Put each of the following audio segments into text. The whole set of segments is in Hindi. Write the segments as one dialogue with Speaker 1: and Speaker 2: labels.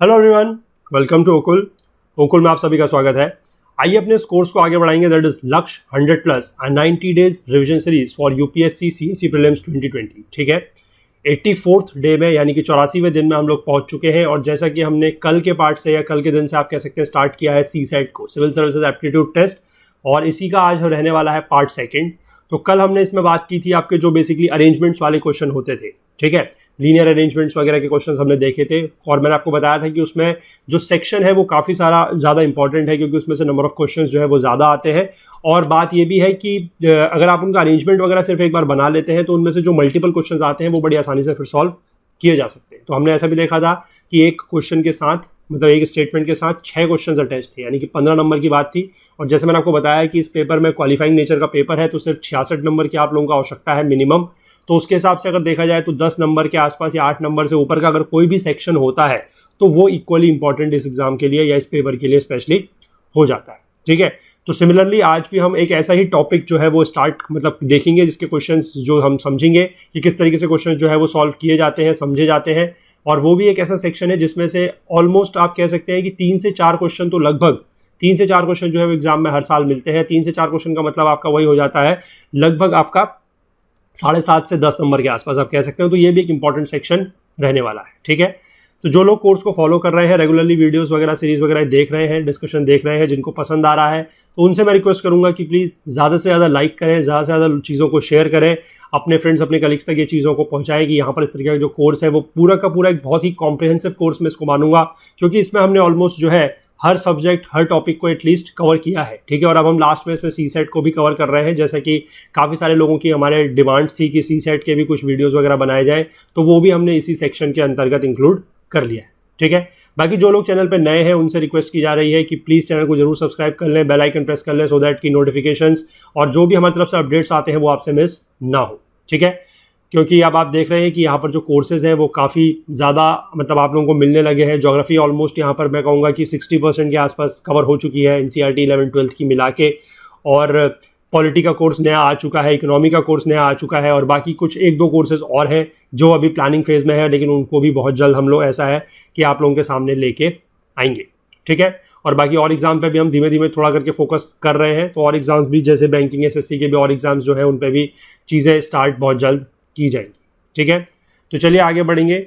Speaker 1: हेलो एवरीवन, वेलकम टू ओकुल में आप सभी का स्वागत है। आइए अपने इस कोर्स को आगे बढ़ाएंगे। दैट इज लक्ष्य 100 plus and 90 days revision series for UPSC CSC prelims 2020। ठीक है, 84th डे में यानी कि 84वें दिन में हम लोग पहुंच चुके हैं। और जैसा कि हमने कल के पार्ट से या कल के दिन से आप कह सकते हैं स्टार्ट किया है सीसेट को, सिविल सर्विसेज एप्टीट्यूड टेस्ट, और इसी का आज रहने वाला है पार्ट सेकेंड। तो कल हमने इसमें बात की थी आपके जो बेसिकली अरेंजमेंट्स वाले क्वेश्चन होते थे, ठीक है, लीनियर अरेंजमेंट्स वगैरह के क्वेश्चंस हमने देखे थे। और मैंने आपको बताया था कि उसमें जो सेक्शन है वो काफ़ी सारा ज़्यादा इंपॉर्टेंट है, क्योंकि उसमें से नंबर ऑफ क्वेश्चंस जो है वो ज़्यादा आते हैं। और बात ये भी है कि अगर आप उनका अरेंजमेंट वगैरह सिर्फ एक बार बना लेते हैं तो उनमें से जो मल्टीपल क्वेश्चंस आते हैं वो बड़ी आसानी से फिर सॉल्व किए जा सकते हैं। तो हमने ऐसा भी देखा था कि एक क्वेश्चन के साथ, मतलब एक स्टेटमेंट के साथ 6 क्वेश्चंस अटैच थे, यानी कि 15 नंबर की बात थी। और जैसे मैंने आपको बताया कि इस पेपर में क्वालिफाइंग नेचर का पेपर है, तो सिर्फ 66 नंबर की आप लोगों को आवश्यकता है मिनिमम। तो उसके हिसाब से अगर देखा जाए तो 10 नंबर के आसपास या 8 नंबर से ऊपर का अगर कोई भी सेक्शन होता है तो वो इक्वली इंपॉर्टेंट इस एग्जाम के लिए या इस पेपर के लिए स्पेशली हो जाता है। ठीक है, तो सिमिलरली आज भी हम एक ऐसा ही टॉपिक जो है वो स्टार्ट मतलब देखेंगे, जिसके क्वेश्चंस जो हम समझेंगे कि किस तरीके से क्वेश्चंस जो है वो सॉल्व किए जाते हैं, समझे जाते हैं। और वो भी एक ऐसा सेक्शन है जिसमें से ऑलमोस्ट आप कह सकते हैं कि 3 से 4 क्वेश्चन तो लगभग 3 से 4 क्वेश्चन जो है वो एग्जाम में हर साल मिलते हैं। 3 से 4 क्वेश्चन का मतलब आपका वही हो जाता है लगभग आपका 7.5 से 10 नंबर के आसपास आप कह सकते हो। तो ये भी एक इंपॉर्टेंट सेक्शन रहने वाला है। ठीक है, तो जो लोग कोर्स को फॉलो कर रहे हैं, रेगुलरली वीडियोस वगैरह सीरीज वगैरह देख रहे हैं, डिस्कशन देख रहे हैं, जिनको पसंद आ रहा है, तो उनसे मैं रिक्वेस्ट करूंगा कि प्लीज़ ज़्यादा से ज़्यादा लाइक करें, ज़्यादा से ज़्यादा चीज़ों को शेयर करें, अपने फ्रेंड्स अपने कलीग्स तक ये चीज़ों को पहुंचाएं कि यहाँ पर इस तरीके का जो कोर्स है वो पूरा का पूरा एक बहुत ही कॉम्प्रिहेंसिव कोर्स में इसको मानूंगा, क्योंकि इसमें हमने ऑलमोस्ट जो है हर सब्जेक्ट हर टॉपिक को एटलीस्ट कवर किया है। ठीक है, और अब हम लास्ट में इसमें सीसेट को भी कवर कर रहे हैं, जैसा कि काफ़ी सारे लोगों की हमारे डिमांड्स थी कि सीसेट के भी कुछ वीडियोस वगैरह बनाए जाए, तो वो भी हमने इसी सेक्शन के अंतर्गत इंक्लूड कर लिया है। ठीक है, बाकी जो लोग चैनल पे नए हैं उनसे रिक्वेस्ट की जा रही है कि प्लीज़ चैनल को जरूर सब्सक्राइब कर लें, बेल आइकन प्रेस कर लें, सो दैट की नोटिफिकेशंस और जो भी हमारी तरफ से अपडेट्स आते हैं वो आपसे मिस ना हो। ठीक है, क्योंकि अब आप देख रहे हैं कि यहाँ पर जो कोर्सेज हैं वो काफ़ी ज़्यादा मतलब आप लोगों को मिलने लगे हैं। ज्योग्राफी ऑलमोस्ट यहाँ पर मैं कहूँगा कि 60% के आसपास कवर हो चुकी है, एनसीईआरटी 11th-12th की मिला के। और पॉलिटी का कोर्स नया आ चुका है, इकोनॉमी का कोर्स नया आ चुका है, और बाकी कुछ 1-2 कोर्सेज और हैं जो अभी प्लानिंग फेज में है, लेकिन उनको भी बहुत जल्द हम लोग ऐसा है कि आप लोगों के सामने लेके आएंगे। ठीक है, और बाकी और एग्जाम पे भी हम धीमे धीमे थोड़ा करके फोकस कर रहे हैं। तो और एग्जाम्स भी जैसे बैंकिंग एसएससी के भी और एग्जाम्स जो है उन पर भी चीज़ें स्टार्ट बहुत जल्द की जाएंगी। ठीक है, तो चलिए आगे बढ़ेंगे।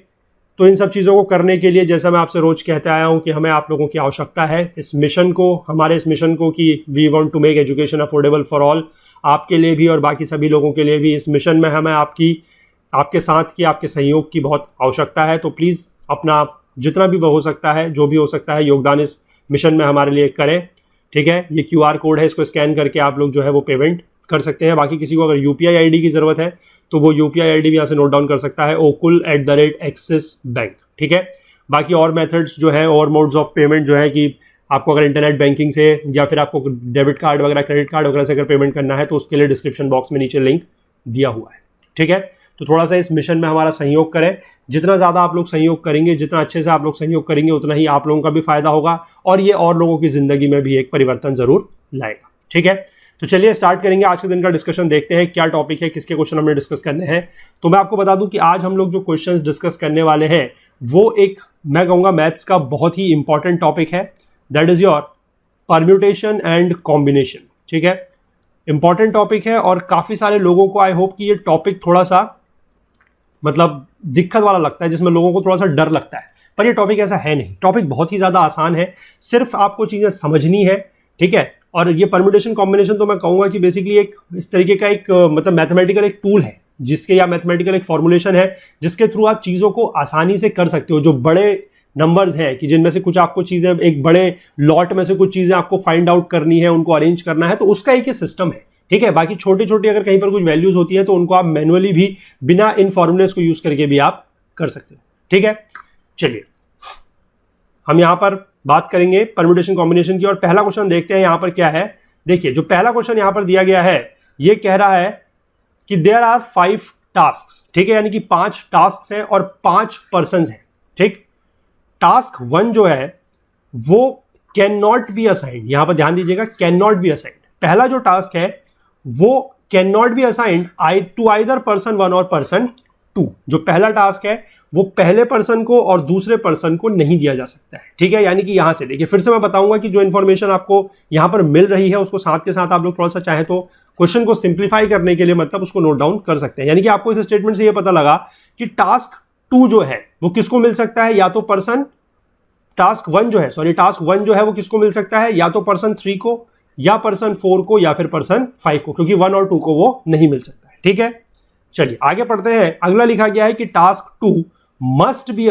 Speaker 1: तो इन सब चीज़ों को करने के लिए जैसा मैं आपसे रोज कहते आया हूँ कि हमें आप लोगों की आवश्यकता है इस मिशन को, हमारे इस मिशन को कि we want to make education affordable for all, आपके लिए भी और बाकी सभी लोगों के लिए भी। इस मिशन में हमें आपके साथ की, आपके सहयोग की बहुत आवश्यकता है। तो प्लीज़ अपना जितना भी हो सकता है, जो भी हो सकता है, योगदान इस मिशन में हमारे लिए करें। ठीक है, ये QR कोड है, इसको स्कैन करके आप लोग जो है वो पेमेंट कर सकते हैं। बाकी किसी को अगर UPI ID की ज़रूरत है तो वो UPI ID भी यहाँ से नोट डाउन कर सकता है, okul@axis bank। ठीक है, बाकी और मेथड्स जो है और मोड्स ऑफ पेमेंट जो है कि आपको अगर इंटरनेट बैंकिंग से या फिर आपको डेबिट कार्ड वगैरह, क्रेडिट कार्ड वगैरह से अगर पेमेंट करना है तो उसके लिए डिस्क्रिप्शन बॉक्स में नीचे लिंक दिया हुआ है। ठीक है, तो थोड़ा सा इस मिशन में हमारा सहयोग करें। जितना ज़्यादा आप लोग सहयोग करेंगे, जितना अच्छे से आप लोग सहयोग करेंगे, उतना ही आप लोगों का भी फायदा होगा और ये और लोगों की ज़िंदगी में भी एक परिवर्तन ज़रूर लाएगा। ठीक है, तो चलिए स्टार्ट करेंगे आज के दिन का डिस्कशन। देखते हैं क्या टॉपिक है, किसके क्वेश्चन हमने डिस्कस करने हैं। तो मैं आपको बता दूं कि आज हम लोग जो क्वेश्चंस डिस्कस करने वाले हैं वो एक, मैं कहूँगा, मैथ्स का बहुत ही इंपॉर्टेंट टॉपिक है। That is your permutation and combination. ठीक है, इंपॉर्टेंट टॉपिक है और काफ़ी सारे लोगों को आई होप कि ये टॉपिक थोड़ा सा मतलब दिक्कत वाला लगता है, जिसमें लोगों को थोड़ा सा डर लगता है, पर ये टॉपिक ऐसा है नहीं। टॉपिक बहुत ही ज़्यादा आसान है, सिर्फ आपको चीज़ें समझनी है। ठीक है, और ये परम्यूटेशन कॉम्बिनेशन तो मैं कहूँगा कि बेसिकली एक इस तरीके का एक मतलब मैथमेटिकल एक टूल है, जिसके या मैथमेटिकल एक फॉर्मुलेशन है जिसके थ्रू आप चीज़ों को आसानी से कर सकते हो। जो बड़े नंबर्स हैं कि जिनमें से कुछ आपको चीज़ें, एक बड़े लॉट में से कुछ चीज़ें आपको फाइंड आउट करनी है, उनको अरेंज करना है, तो उसका एक ही सिस्टम है। ठीक है, बाकी छोटी छोटी अगर कहीं पर कुछ वैल्यूज होती है तो उनको आप मैनुअली भी बिना इन फॉर्मूलेस को यूज करके भी आप कर सकते हो। ठीक है, चलिए हम यहां पर बात करेंगे परम्यूटेशन कॉम्बिनेशन की और पहला क्वेश्चन देखते हैं यहां पर क्या है। देखिए, जो पहला क्वेश्चन यहां पर दिया गया है ये कह रहा है कि देयर आर 5 टास्क। ठीक है, यानी कि 5 टास्क हैं और 5 पर्सन हैं। ठीक, टास्क 1 जो है वो कैन नॉट बी असाइंड, यहां पर ध्यान दीजिएगा, कैन नॉट बी असाइंड। पहला जो टास्क है वो can not be assigned to either person 1 और पर्सन 2 जो पहला टास्क है वो पहले पर्सन को और दूसरे पर्सन को नहीं दिया जा सकता है, ठीक है। यानी कि यहां से देखिए फिर से मैं बताऊंगा कि जो इन्फॉर्मेशन आपको यहां पर मिल रही है उसको साथ के साथ आप लोग थोड़ा सा चाहे तो क्वेश्चन को सिंप्लीफाई करने के लिए मतलब उसको नोट डाउन कर सकते हैं। यानी कि आपको इस स्टेटमेंट से ये पता लगा कि टास्क 2 जो है वो किसको मिल सकता है, या तो पर्सन टास्क 1 जो है वो किसको मिल सकता है, या तो पर्सन 3 को या पर्सन 4 को या फिर पर्सन 5 को, क्योंकि 1 और 2 को वो नहीं मिल सकता है, ठीक है। चलिए आगे पढ़ते हैं। अगला लिखा गया है कि task 2 must be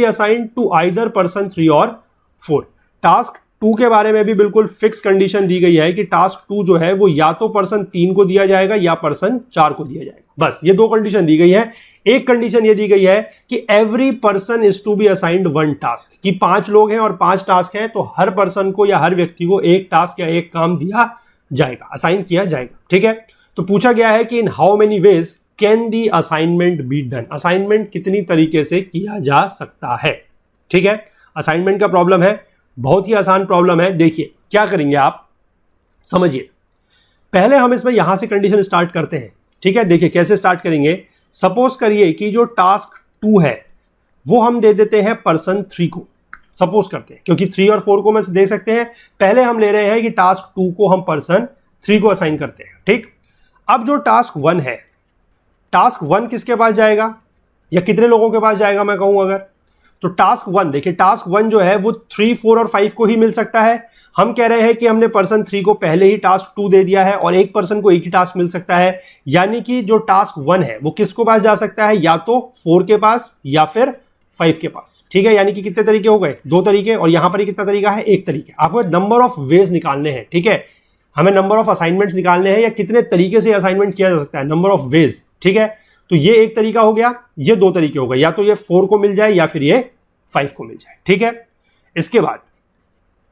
Speaker 1: assigned to either person 3 और 4। टास्क 2 के बारे में भी बिल्कुल फिक्स कंडीशन दी गई है कि टास्क 2 जो है वो या तो पर्सन 3 को दिया जाएगा या पर्सन 4 को दिया जाएगा। बस ये 2 कंडीशन दी गई है। एक कंडीशन ये दी गई है कि every person is to be assigned 1 task, कि 5 लोग हैं और 5 टास्क हैं तो हर पर्सन को या हर व्यक्ति को एक टास्क या एक काम दिया जाएगा, असाइन किया जाएगा, ठीक है। तो पूछा गया है कि in how many ways can the assignment be done, assignment कितनी तरीके से किया जा सकता है, ठीक है। असाइनमेंट का प्रॉब्लम है, बहुत ही आसान प्रॉब्लम है। देखिए क्या करेंगे आप, समझिए। पहले हम इसमें यहां से कंडीशन स्टार्ट करते हैं, ठीक है। देखिए कैसे स्टार्ट करेंगे। सपोज करिए कि जो टास्क 2 है वो हम दे देते हैं पर्सन 3 को, सपोज करते हैं, क्योंकि 3 और 4 को मैं देख सकते हैं। पहले हम ले रहे हैं कि टास्क 2 को हम पर्सन 3 को असाइन करते हैं, ठीक। अब जो टास्क 1 है, टास्क 1 किसके पास जाएगा या कितने लोगों के पास जाएगा मैं कहूं अगर, तो टास्क 1 देखिए, टास्क 1 जो है वो 3, 4 और 5 को ही मिल सकता है। हम कह रहे हैं कि हमने पर्सन 3 को पहले ही टास्क 2 दे दिया है और एक पर्सन को एक ही टास्क मिल सकता है। यानी कि जो टास्क 1 है वो किसको पास जा सकता है, या तो 4 के पास या फिर 5 के पास, ठीक है। यानी कि कितने तरीके हो गए, 2 तरीके, और यहां पर ही कितना तरीका है, 1 तरीका। आपको नंबर ऑफ वेज निकालने हैं, ठीक है। हमें नंबर ऑफ असाइनमेंट्स निकालने हैं या कितने तरीके से असाइनमेंट किया जा सकता है, नंबर ऑफ वेज, ठीक है। तो ये एक तरीका हो गया, ये 2 तरीके हो गए, या तो ये 4 को मिल जाए या फिर ये 5 को मिल जाए, ठीक है। इसके बाद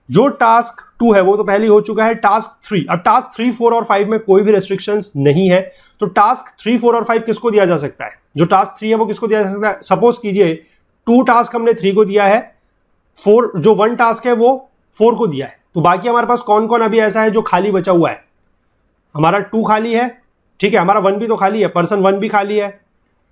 Speaker 1: जो टास्क 2 है वो तो पहले हो चुका है। टास्क 3, अब टास्क 3, 4 और 5 में कोई भी रेस्ट्रिक्शंस नहीं है, तो टास्क 3, 4 और 5 किसको दिया जा सकता है, जो टास्क 3 है वो किसको दिया जा सकता है। सपोज कीजिए 2 टास्क हमने 3 को दिया है, 4 जो 1 टास्क है वो 4 को दिया है, तो बाकी हमारे पास कौन कौन अभी ऐसा है जो खाली बचा हुआ है। हमारा 2 खाली है, ठीक है, हमारा 1 भी तो खाली है, पर्सन 1 भी खाली है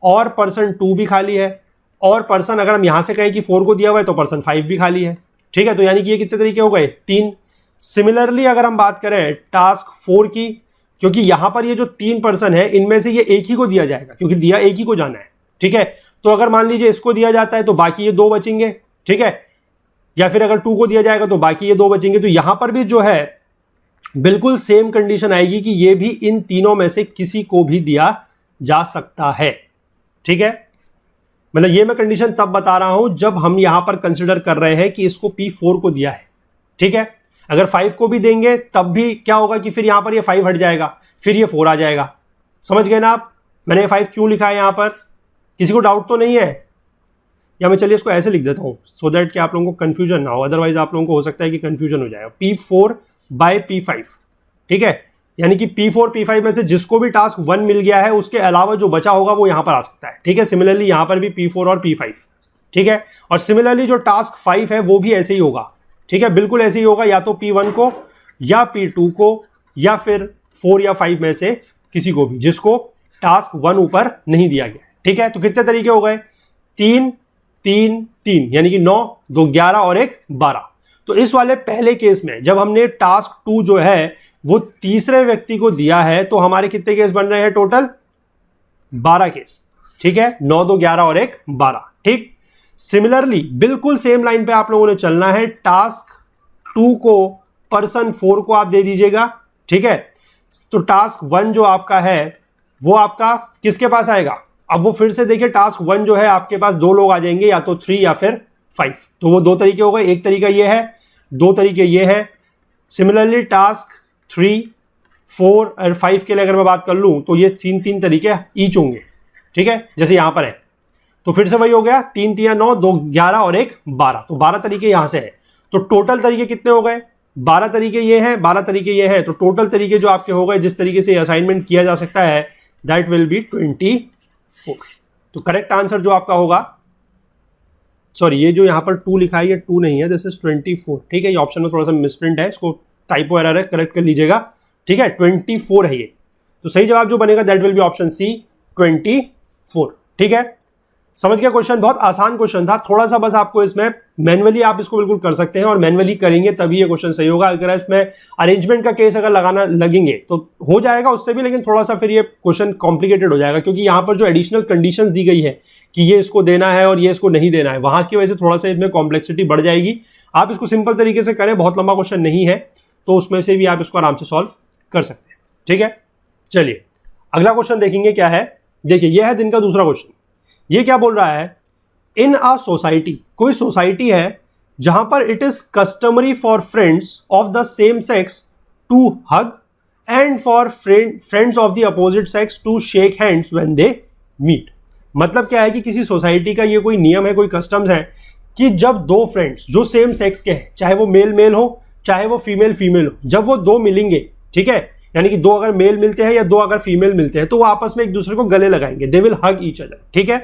Speaker 1: और पर्सन 2 भी खाली है, और पर्सन अगर हम यहां से कहें कि 4 को दिया हुआ है तो पर्सन 5 भी खाली है, ठीक है। तो यानी कि ये कितने तरीके हो गए, 3। सिमिलरली अगर हम बात करें टास्क 4 की, क्योंकि यहां पर ये जो 3 पर्सन है इनमें से ये एक ही को दिया जाएगा, क्योंकि दिया एक ही को जाना है, ठीक है। तो अगर मान लीजिए इसको दिया जाता है तो बाकी ये 2 बचेंगे, ठीक है, या फिर अगर 2 को दिया जाएगा तो बाकी ये 2 बचेंगे। तो यहां पर भी जो है बिल्कुल सेम कंडीशन आएगी कि ये भी इन तीनों में से किसी को भी दिया जा सकता है, ठीक है। मतलब ये मैं कंडीशन तब बता रहा हूं जब हम यहां पर कंसिडर कर रहे हैं कि इसको P4 को दिया है, ठीक है। अगर 5 को भी देंगे तब भी क्या होगा कि फिर यहां पर ये 5 हट जाएगा, फिर ये 4 आ जाएगा। समझ गए ना आप, मैंने 5 क्यों लिखा है यहां पर, किसी को डाउट तो नहीं है। या मैं चलिए इसको ऐसे लिख देता हूं सो दैट कि आप लोगों को कंफ्यूजन ना हो, अदरवाइज आप लोगों को हो सकता है कि कंफ्यूजन हो जाएगा। P4 बाय P5, ठीक है। यानी कि P4 P5 में से जिसको भी टास्क 1 मिल गया है उसके अलावा जो बचा होगा वो यहां पर आ सकता है, ठीक है। सिमिलरली यहां पर भी P4 और P5, ठीक है। और सिमिलरली जो टास्क 5 है वो भी ऐसे ही होगा, ठीक है, बिल्कुल ऐसे ही होगा, या तो P1 को या P2 को या फिर 4 या 5 में से किसी को भी जिसको टास्क 1 ऊपर नहीं दिया गया, ठीक है। तो कितने तरीके हो गए, 3 3 3, यानी कि 9 2 11 और 1 12। तो इस वाले पहले केस में जब हमने टास्क 2 जो है वो तीसरे व्यक्ति को दिया है तो हमारे कितने केस बन रहे हैं, टोटल 12 केस, ठीक है। 9 2 11 और 1 12, ठीक। सिमिलरली बिल्कुल सेम लाइन पे आप लोगों ने चलना है। टास्क 2 को पर्सन 4 को आप दे दीजिएगा, ठीक है। तो टास्क 1 जो आपका है वो आपका किसके पास आएगा, अब वो फिर से देखिए टास्क 1 जो है आपके पास 2 लोग आ जाएंगे, या तो 3 या फिर 5। तो वो 2 तरीके हो गए, एक तरीका ये है, 2 तरीके ये है। सिमिलरली टास्क 3 4 और 5 के लिए अगर मैं बात कर लूं तो ये 3 तरीके ईच होंगे, ठीक है, जैसे यहां पर है। तो फिर से वही हो गया, 3 3 9 2 11 और 1 12। तो 12 तरीके यहां से है। तो टोटल तरीके कितने हो गए, 12 तरीके ये हैं, 12 तरीके ये हैं। तो टोटल तरीके जो आपके हो गए जिस तरीके से असाइनमेंट किया जा सकता है दैट विल बी 24। तो करेक्ट आंसर जो आपका होगा, सॉरी ये जो यहां पर 2 लिखा है ये 2 नहीं है, दिस इज 24, ठीक है। ये ऑप्शन में थोड़ा सा मिसप्रिंट है, इसको टाइपो एरर है, करेक्ट कर लीजिएगा, ठीक है। 24 है ये। तो सही जवाब जो बनेगा that will be option C 24। 4। ठीक है, समझ गया क्वेश्चन? बहुत आसान क्वेश्चन था, थोड़ा सा बस आपको इसमें मैनुअली आप इसको बिल्कुल कर सकते हैं और मैनुअली करेंगे तभी ये क्वेश्चन सही होगा। अगर इसमें अरेंजमेंट का केस अगर लगाना लगेंगे तो हो जाएगा उससे भी, लेकिन थोड़ा सा फिर ये क्वेश्चन कॉम्प्लिकेटेड हो जाएगा, क्योंकि यहाँ पर जो एडिशनल कंडीशंस दी गई है कि ये इसको देना है और ये इसको नहीं देना है, वहां की वजह से थोड़ा सा इसमें कॉम्प्लेक्सिटी बढ़ जाएगी। आप इसको सिंपल तरीके से करें, बहुत लंबा क्वेश्चन नहीं है, तो उसमें से भी आप इसको आराम से सॉल्व कर सकते हैं। ठीक है, चलिए अगला क्वेश्चन देखेंगे क्या है। देखिए यह है दिन का दूसरा क्वेश्चन। ये क्या बोल रहा है, इन अ सोसाइटी, कोई सोसाइटी है जहां पर it is customary for friends of the same sex to hug and for friends of the opposite sex to shake hands when they meet. मतलब क्या है कि किसी सोसाइटी का ये कोई नियम है, कोई कस्टम्स है कि जब दो फ्रेंड्स जो सेम सेक्स के हैं, चाहे वो मेल मेल हो चाहे वो फीमेल फीमेल हो, जब वो दो मिलेंगे, ठीक है, यानी कि दो अगर मेल मिलते हैं या दो अगर फीमेल मिलते हैं, तो वो आपस में एक दूसरे को गले लगाएंगे, they will hug each other. ठीक है,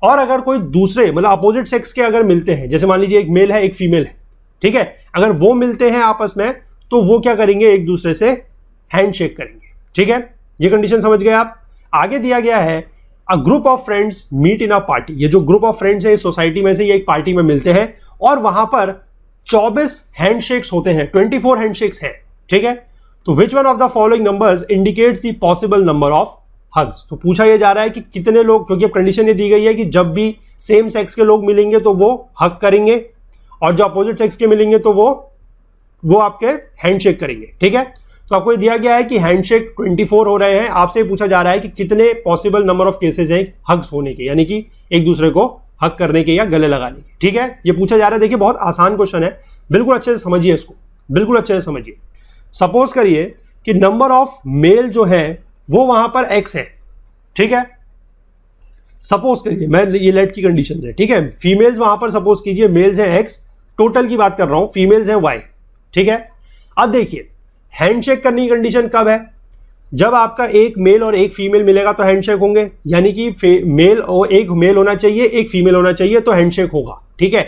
Speaker 1: और अगर कोई दूसरे मतलब अपोजिट सेक्स के अगर मिलते हैं, जैसे मान लीजिए एक मेल है एक फीमेल है, ठीक है, अगर वो मिलते हैं आपस में तो वो क्या करेंगे, एक दूसरे से हैंडशेक करेंगे। ठीक है, ये कंडीशन समझ गए आप। आगे दिया गया है a group of friends meet in a party. ये जो ग्रुप ऑफ फ्रेंड्स है इस सोसाइटी में से ये एक पार्टी में मिलते हैं और वहां पर 24 हैंडशेक्स होते हैं, 24 हैंडशेक्स हैं। ठीक है, तो which one of the following numbers indicates the possible number of hugs. तो पूछा यह जा रहा है कि कितने लोग, क्योंकि अब कंडीशन ये दी गई है कि जब भी सेम सेक्स के लोग मिलेंगे तो वो हग करेंगे और जो अपोजिट सेक्स के मिलेंगे तो वो आपके हैंडशेक करेंगे। ठीक है, तो आपको ये दिया गया है कि हैंडशेक 24 हो रहे हैं। आपसे पूछा जा रहा है कि कितने पॉसिबल नंबर ऑफ केसेस हैं हग्स होने के, यानी कि एक दूसरे को हग करने के या गले लगाने के। ठीक है, ये पूछा जा रहा है। देखिए बहुत आसान क्वेश्चन है, बिल्कुल अच्छे से समझिए इसको, बिल्कुल अच्छे से समझिए। सपोज करिए कि नंबर ऑफ मेल जो है वो वहां पर x है। ठीक है, सपोज करिए, मैं ये लेट की कंडीशन है। ठीक है, फीमेल्स वहां पर सपोज कीजिए मेल्स हैं x, टोटल की बात कर रहा हूं, फीमेल्स हैं y। ठीक है, अब देखिए हैंडशेक करने की कंडीशन कब है, जब आपका एक मेल और एक फीमेल मिलेगा तो हैंडशेक होंगे, यानी कि मेल और एक मेल होना चाहिए एक फीमेल होना चाहिए तो हैंडशेक होगा। ठीक है,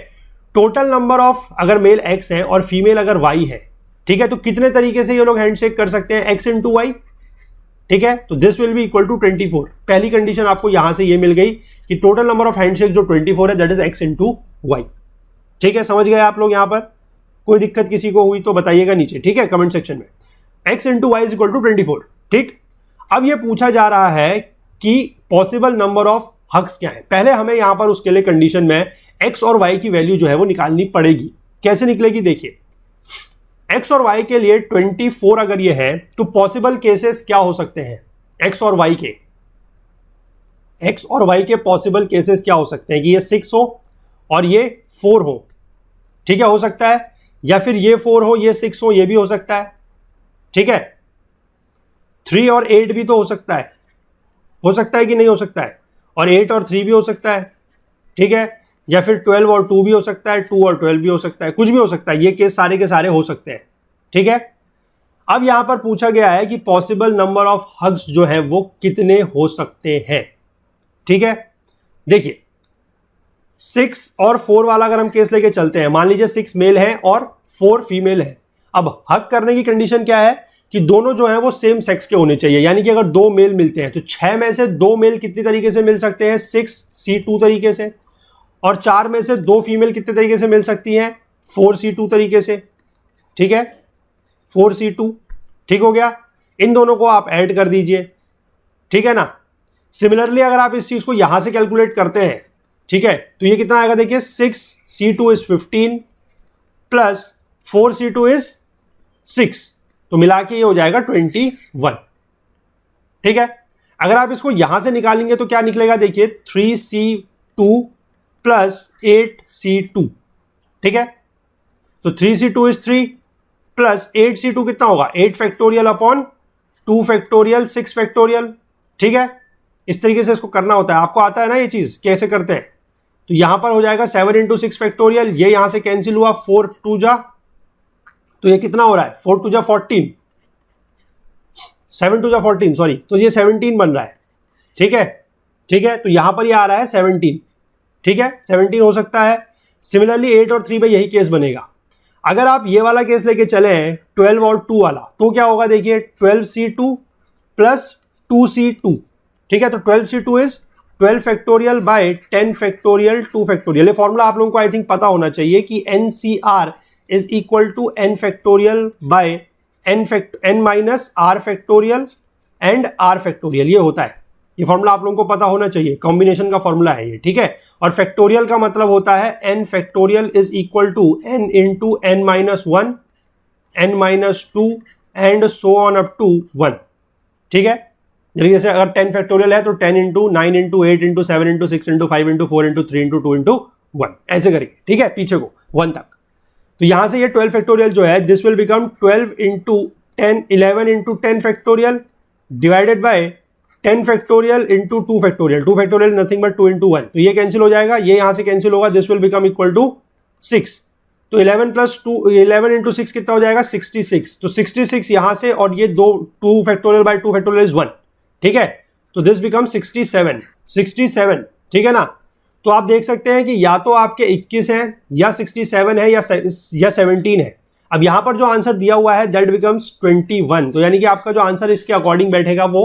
Speaker 1: टोटल नंबर ऑफ अगर मेल x है और फीमेल अगर y है, ठीक है, तो कितने तरीके से ये लोग हैंडशेक कर सकते हैं, x इंटू वाई। ठीक है, तो this will be equal to 24। पहली कंडीशन आपको यहां से ये मिल गई कि टोटल नंबर ऑफ हैंडशेक जो 24 है that is x into y. ठीक है, समझ गए आप लोग? यहां पर कोई दिक्कत किसी को हुई तो बताइएगा नीचे, ठीक है, कमेंट सेक्शन में। x into y is equal to 24। ठीक, अब ये पूछा जा रहा है कि पॉसिबल नंबर ऑफ हग्स क्या है। पहले हमें यहां पर उसके लिए कंडीशन में x और y की वैल्यू जो है वो निकालनी पड़ेगी। कैसे निकलेगी, देखिए x और y के लिए 24 अगर ये है तो पॉसिबल केसेस क्या हो सकते हैं, x और y के पॉसिबल केसेस क्या हो सकते हैं कि ये 6 हो और ये 4 हो। ठीक है, हो सकता है, या फिर ये 4 हो ये 6 हो, ये भी हो सकता है। ठीक है, 3 और 8 भी तो हो सकता है कि नहीं हो सकता है, और 8 और 3 भी हो सकता है। ठीक है, या फिर 12 और 2 भी हो सकता है, 2 और 12 भी हो सकता है, कुछ भी हो सकता है, ये केस सारे के सारे हो सकते हैं। ठीक है, अब यहां पर पूछा गया है कि पॉसिबल नंबर ऑफ हग्स जो है वो कितने हो सकते हैं। ठीक है, देखिए 6 और 4 वाला अगर हम केस लेके चलते हैं, मान लीजिए 6 मेल है और 4 फीमेल है। अब हग करने की कंडीशन क्या है कि दोनों जो है वो सेम सेक्स के होने चाहिए, यानी कि अगर 2 मेल मिलते हैं तो 6 में से 2 मेल कितनी तरीके से मिल सकते हैं, 6C2 तरीके से, और 4 में से 2 फीमेल कितने तरीके से मिल सकती हैं, 4C2 तरीके से। ठीक है, 4C2 ठीक हो गया, इन दोनों को आप ऐड कर दीजिए। ठीक है ना, सिमिलरली अगर आप इस चीज को यहां से कैलकुलेट करते हैं, ठीक है, तो ये कितना आएगा, देखिए 6C2 is 15 plus 4C2 is 6, तो मिला के ये हो जाएगा 21। ठीक है, अगर आप इसको यहां से निकालेंगे तो क्या निकलेगा, देखिए 3C2 प्लस 8C2। ठीक है, तो 3C2 इज 3 प्लस 8C2 कितना होगा, 8 फैक्टोरियल अपॉन 2 फैक्टोरियल 6 फैक्टोरियल। ठीक है, इस तरीके से इसको करना होता है, आपको आता है ना ये चीज कैसे करते हैं। तो यहां पर हो जाएगा 7 इंटू 6 फैक्टोरियल, ये यहां से कैंसिल हुआ, 4 2 जा, तो ये कितना हो रहा है, 4 2 जा 14, 7 2 जा 14 सॉरी, तो ये 17 बन रहा है। ठीक है, ठीक है, तो यहां पर ये आ रहा है 17। ठीक है, 17 हो सकता है। सिमिलरली 8 और 3 में यही केस बनेगा। अगर आप ये वाला केस लेके चले 12 और 2 वाला, तो क्या होगा, देखिए 12C2 प्लस 2C2। ठीक है, तो 12C2 is 12 factorial by 10 factorial 2 factorial. ये फॉर्मूला आप लोगों को आई थिंक पता होना चाहिए कि NCR is equal to n factorial by n minus r factorial and r factorial, ये होता है। ये फॉर्मूला आप लोगों को पता होना चाहिए, कॉम्बिनेशन का फॉर्मूला है ये, ठीक है। और फैक्टोरियल का मतलब होता है n factorial is equal to n into n minus 1, n minus 2 and so on up to 1, ठीक है। जैसे अगर 10 फैक्टोरियल है तो 10 into 9 into 8 into 7 into 6 into 5 into 4 into 3 into 2 into 1, ऐसे करेंगे, ठीक है, पीछे को 1 तक। तो यहां से ये 12 फैक्टोरियल जो है this will become 12 into 10 11 into 10 factorial divided by 10 factorial into 2 factorial. 2 factorial nothing but 2 into 1, तो ये कैंसिल हो जाएगा, ये यहां से कैंसिल होगा, this will become equal to 6। तो 11 प्लस 2 11 इंटू 6 कितना हो जाएगा 66। तो 66 यहां से, और ये 2 फैक्टोरियल बाय 2 फैक्टोरियल इज 1, ठीक है। तो दिस बिकम 67, ठीक है ना। तो आप देख सकते हैं कि या तो आपके 21 है या 67 है या 17 है। अब यहां पर जो आंसर दिया हुआ है दैट बिकम्स 21, तो यानी कि आपका जो आंसर इसके अकॉर्डिंग बैठेगा वो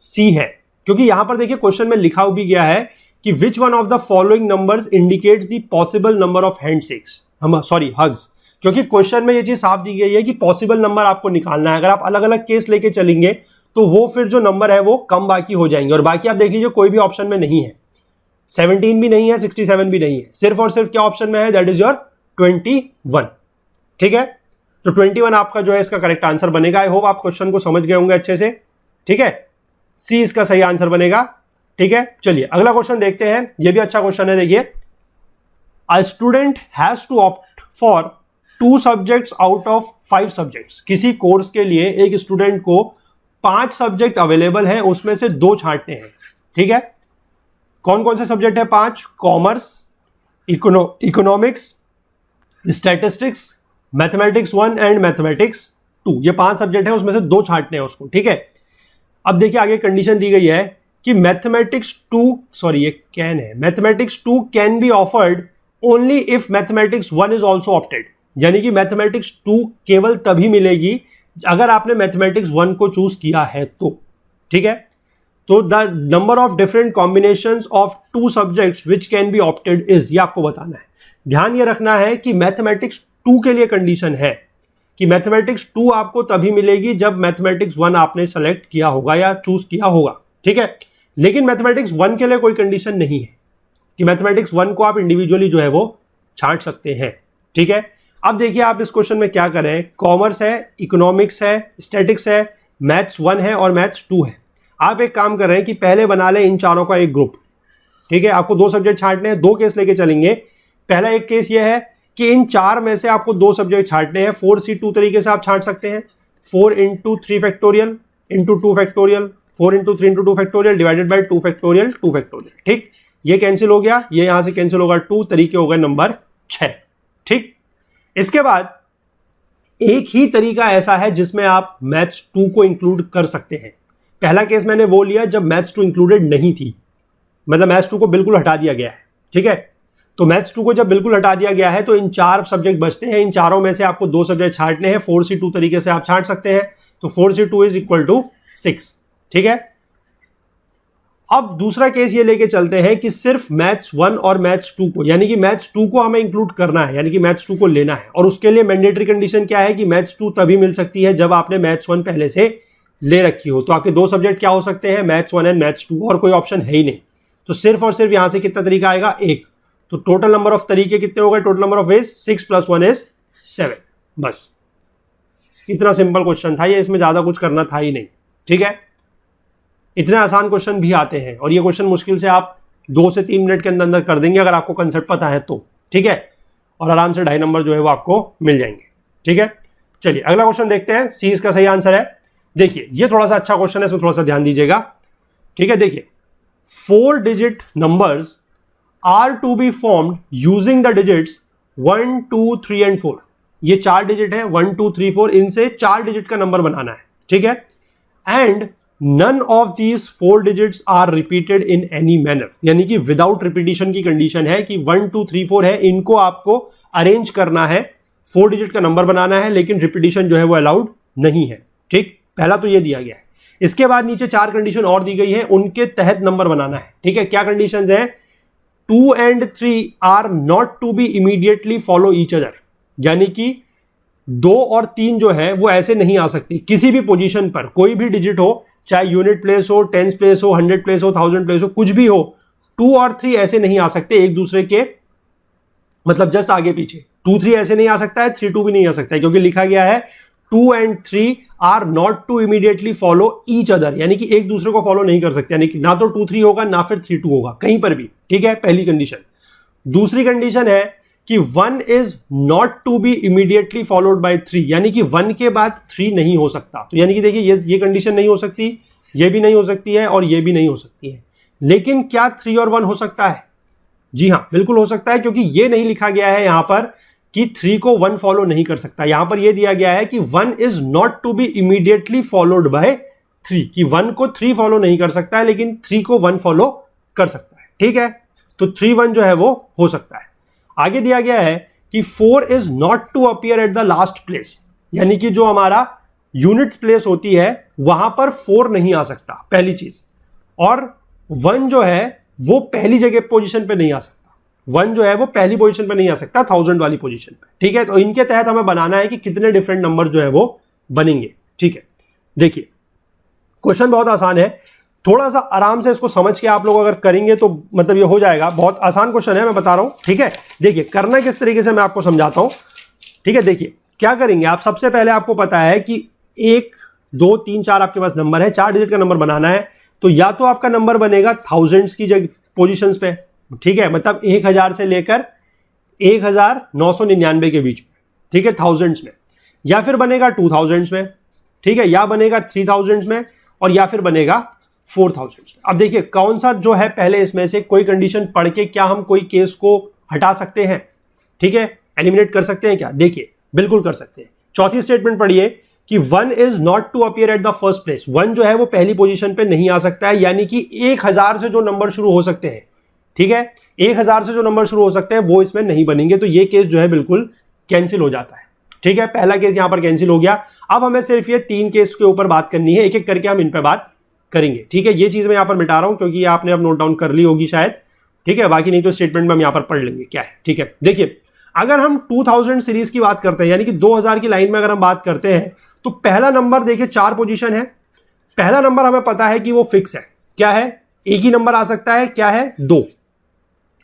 Speaker 1: सी है, क्योंकि यहां पर देखिए क्वेश्चन में लिखा भी गया है कि which one of the following numbers indicates the possible number of handshakes, hugs, क्योंकि क्वेश्चन में ये चीज साफ दी गई है कि पॉसिबल नंबर आपको निकालना है। अगर आप अलग अलग केस लेके चलेंगे तो वो फिर जो नंबर है वो कम बाकी हो जाएंगे, और बाकी आप देख लीजिए कोई भी ऑप्शन में नहीं है, 17 भी नहीं है, 67 भी नहीं है, सिर्फ और सिर्फ क्या ऑप्शन में है, दैट इज योर 21, ठीक है। तो 21 आपका जो है इसका करेक्ट आंसर बनेगा। आई होप आप क्वेश्चन को समझ गए होंगे अच्छे से, ठीक है। सी इसका सही आंसर बनेगा, ठीक है। चलिए अगला क्वेश्चन देखते हैं, ये भी अच्छा क्वेश्चन है। देखिए, a student has to opt for 2 subjects out of 5 subjects. किसी कोर्स के लिए एक स्टूडेंट को 5 सब्जेक्ट अवेलेबल हैं, उसमें से 2 छांटने हैं, ठीक है। कौन कौन से सब्जेक्ट है 5? Commerce, economics, statistics, mathematics 1 and mathematics 2। ये 5 सब्जेक्ट है, उसमें से 2 छांटने हैं उसको, ठीक है। अब देखिए आगे कंडीशन दी गई है कि mathematics 2 can be offered only if mathematics 1 is also opted. यानी कि मैथमेटिक्स 2 केवल तभी मिलेगी अगर आपने मैथमेटिक्स 1 को चूज किया है तो, ठीक है। तो the number of different combinations of 2 subjects which can be opted is, ये आपको बताना है। ध्यान ये रखना है कि मैथमेटिक्स 2 के लिए कंडीशन है कि मैथमेटिक्स 2 आपको तभी मिलेगी जब मैथमेटिक्स 1 आपने सेलेक्ट किया होगा या चूज किया होगा, ठीक है। लेकिन मैथमेटिक्स 1 के लिए कोई कंडीशन नहीं है कि मैथमेटिक्स 1 को आप इंडिविजुअली जो है वो छांट सकते हैं, ठीक है। अब देखिए आप इस क्वेश्चन में क्या करें, कॉमर्स है, इकोनॉमिक्स है, स्टैटिक्स है, मैथ्स 1 है और मैथ्स 2 है। आप एक काम कर रहे हैं कि पहले बना लें इन चारों का एक ग्रुप, ठीक है। आपको 2 सब्जेक्ट छांटने हैं, 2 केस लेके चलेंगे। पहला एक केस ये है कि इन 4 में से आपको 2 सब्जेक्ट छांटने हैं। 4C2 तरीके से आप छांट सकते हैं, 4 into 3 factorial into 2 factorial, 4 into 3 into 2 factorial divided by 2 factorial 2 factorial, ठीक। ये कैंसिल हो गया, ये यहां से कैंसिल होगा, 2 तरीके हो गए नंबर 6, ठीक। इसके बाद एक ही तरीका ऐसा है जिसमें आप मैथ्स 2 को इंक्लूड कर सकते हैं। पहला केस मैंने वो लिया जब मैथ्स 2 इंक्लूडेड नहीं थी, मतलब मैथ्स 2 को बिल्कुल हटा दिया गया है, ठीक है। तो मैथ्स 2 को जब बिल्कुल हटा दिया गया है तो इन 4 सब्जेक्ट बचते हैं। इन चारों में से आपको 2 सब्जेक्ट छांटने हैं। 4C2 तरीके से आप छांट सकते हैं, तो 4C2 इज इक्वल टू 6, ठीक है। अब दूसरा केस ये लेके चलते हैं कि सिर्फ मैथ्स 1 और मैथ्स 2 को, यानी कि मैथ्स 2 को हमें इंक्लूड करना है, यानी कि मैथ्स 2 को लेना है। और उसके लिए मैंडेटरी कंडीशन क्या है कि मैथ्स 2 तभी मिल सकती है जब आपने मैथ्स 1 पहले से ले रखी हो। तो आपके 2 सब्जेक्ट क्या हो सकते हैं, मैथ्स 1 एंड मैथ्स 2, और कोई ऑप्शन है ही नहीं। तो सिर्फ और सिर्फ यहां से कितना तरीका आएगा, 1। तो टोटल नंबर ऑफ तरीके कितने हो गए, total number of ways 6 + 1 is 7। बस इतना सिंपल क्वेश्चन था ये, इसमें ज्यादा कुछ करना था ही नहीं, ठीक है। इतने आसान क्वेश्चन भी आते हैं, और ये क्वेश्चन मुश्किल से आप 2 से 3 मिनट के अंदर अंदर कर देंगे अगर आपको कंसेप्ट पता है तो, ठीक है। और आराम से 2.5 नंबर जो है वो आपको मिल जाएंगे, ठीक है। चलिए अगला क्वेश्चन देखते हैं, सी इसका सही आंसर है। देखिए ये थोड़ा सा अच्छा क्वेश्चन है, इसमें थोड़ा सा ध्यान दीजिएगा, ठीक है। देखिए 4 digit numbers are to be formed using the digits 1 2 3 and 4। ये 4 डिजिट है, 1 2 3 4, इनसे 4 डिजिट का नंबर बनाना है, ठीक है। And none of these 4 digits are repeated in any manner, यानी कि विदाउट रिपीटिशन की कंडीशन है कि 1 2 3 4 है, इनको आपको अरेंज करना है, 4 डिजिट का नंबर बनाना है, लेकिन रिपीटिशन जो है वो अलाउड नहीं है, ठीक। पहला तो ये दिया गया है। इसके बाद नीचे 4 कंडीशन और दी गई है, उनके तहत नंबर बनाना है। ठीक है, क्या कंडीशंस हैं? 2 and 3 are not to be immediately follow each other, यानी कि 2 और 3 जो है वो ऐसे नहीं आ सकती किसी भी पोजीशन पर, कोई भी डिजिट हो, चाहे यूनिट प्लेस हो, टेंस प्लेस हो, 100 प्लेस हो, 1000 प्लेस हो, कुछ भी हो, 2 और 3 ऐसे नहीं आ सकते एक दूसरे के, मतलब जस्ट आगे पीछे। 2 3 ऐसे नहीं आ सकता है, 3 2 भी नहीं आ सकता है, क्योंकि लिखा गया है 2 and 3 are not to immediately follow each other, यानी कि एक दूसरे को फॉलो नहीं कर सकते, यानी कि ना तो 2 3 होगा ना फिर 3 2 होगा कहीं पर भी। ठीक है, पहली कंडीशन। दूसरी कंडीशन है कि 1 is not to be immediately followed by 3, यानी कि 1 के बाद 3 नहीं हो सकता। तो यानी कि देखिए ये कंडीशन नहीं हो सकती, ये भी नहीं हो सकती है और ये भी नहीं हो सकती है। लेकिन क्या 3 और 1 हो सकता है? जी हाँ, बिल्कुल हो सकता है, क्योंकि ये नहीं लिखा गया है यहां पर कि 3 को 1 फॉलो नहीं कर सकता। यहां पर यह दिया गया है कि 1 is not to be immediately followed by 3, कि 1 को 3 फॉलो नहीं कर सकता है लेकिन 3 को 1 फॉलो कर सकता है। ठीक है, तो 3 1 जो है वो हो सकता है। आगे दिया गया है कि 4 is not to appear at the last place, यानी कि जो हमारा यूनिट प्लेस होती है वहां पर 4 नहीं आ सकता, पहली चीज। और 1 जो है वो पहली जगह पोजीशन पे नहीं आ सकता, 1 जो है वो पहली पोजीशन पे नहीं आ सकता, 1000 वाली पोजीशन पे। ठीक है, तो इनके तहत हमें बनाना है कि कितने डिफरेंट नंबर जो है वो बनेंगे। ठीक है, देखिए क्वेश्चन बहुत आसान है, थोड़ा सा आराम से इसको समझ के आप लोग अगर करेंगे तो मतलब ये हो जाएगा। बहुत आसान क्वेश्चन है, मैं बता रहा हूं। ठीक है, देखिए करना किस तरीके से मैं आपको समझाता हूं। ठीक है, देखिए क्या करेंगे आप, सबसे पहले आपको पता है कि 1 2 3 4 आपके पास नंबर है, 4 डिजिट का नंबर बनाना है, तो या तो आपका नंबर बनेगा थाउजेंड्स की जगह पोजीशंस पे। ठीक है, मतलब 1000 से लेकर 1999 के बीच में। ठीक है, थाउजेंड्स में, या फिर बनेगा 2000s में। ठीक है, या बनेगा 3000s में, और या फिर बनेगा 4000s में। अब देखिए कौन सा जो है पहले इसमें से कोई कंडीशन पढ़ के क्या हम कोई केस को हटा सकते हैं? ठीक है, एलिमिनेट कर सकते हैं क्या? देखिए बिल्कुल कर सकते हैं। चौथी स्टेटमेंट पढ़िए कि 1 is not to appear at the first place, 1 जो है वो पहली पोजीशन पे नहीं आ सकता है, यानी कि 1000 से जो नंबर शुरू हो सकते हैं, ठीक है, 1000 से जो नंबर शुरू हो सकते हैं वो इसमें नहीं बनेंगे, तो ये केस जो है बिल्कुल कैंसिल हो जाता है। ठीक है, पहला केस यहां पर कैंसिल हो गया। अब हमें सिर्फ ये 3 केस के ऊपर बात करनी है, एक एक करके हम इन पे बात करेंगे। ठीक है, ये चीज मैं यहां पर मिटा रहा हूं क्योंकि आपने अब नोट डाउन कर ली होगी शायद। ठीक है, बाकी नहीं तो स्टेटमेंट में हम यहां पर पढ़ लेंगे क्या है। ठीक है, देखिए अगर हम 2000 सीरीज की बात करते हैं, यानी कि 2000 की लाइन में अगर हम बात करते हैं, तो पहला नंबर देखिए 4 पोजीशन है। पहला नंबर हमें पता है कि वो फिक्स है, क्या है? एक ही नंबर आ सकता है, क्या है? 2,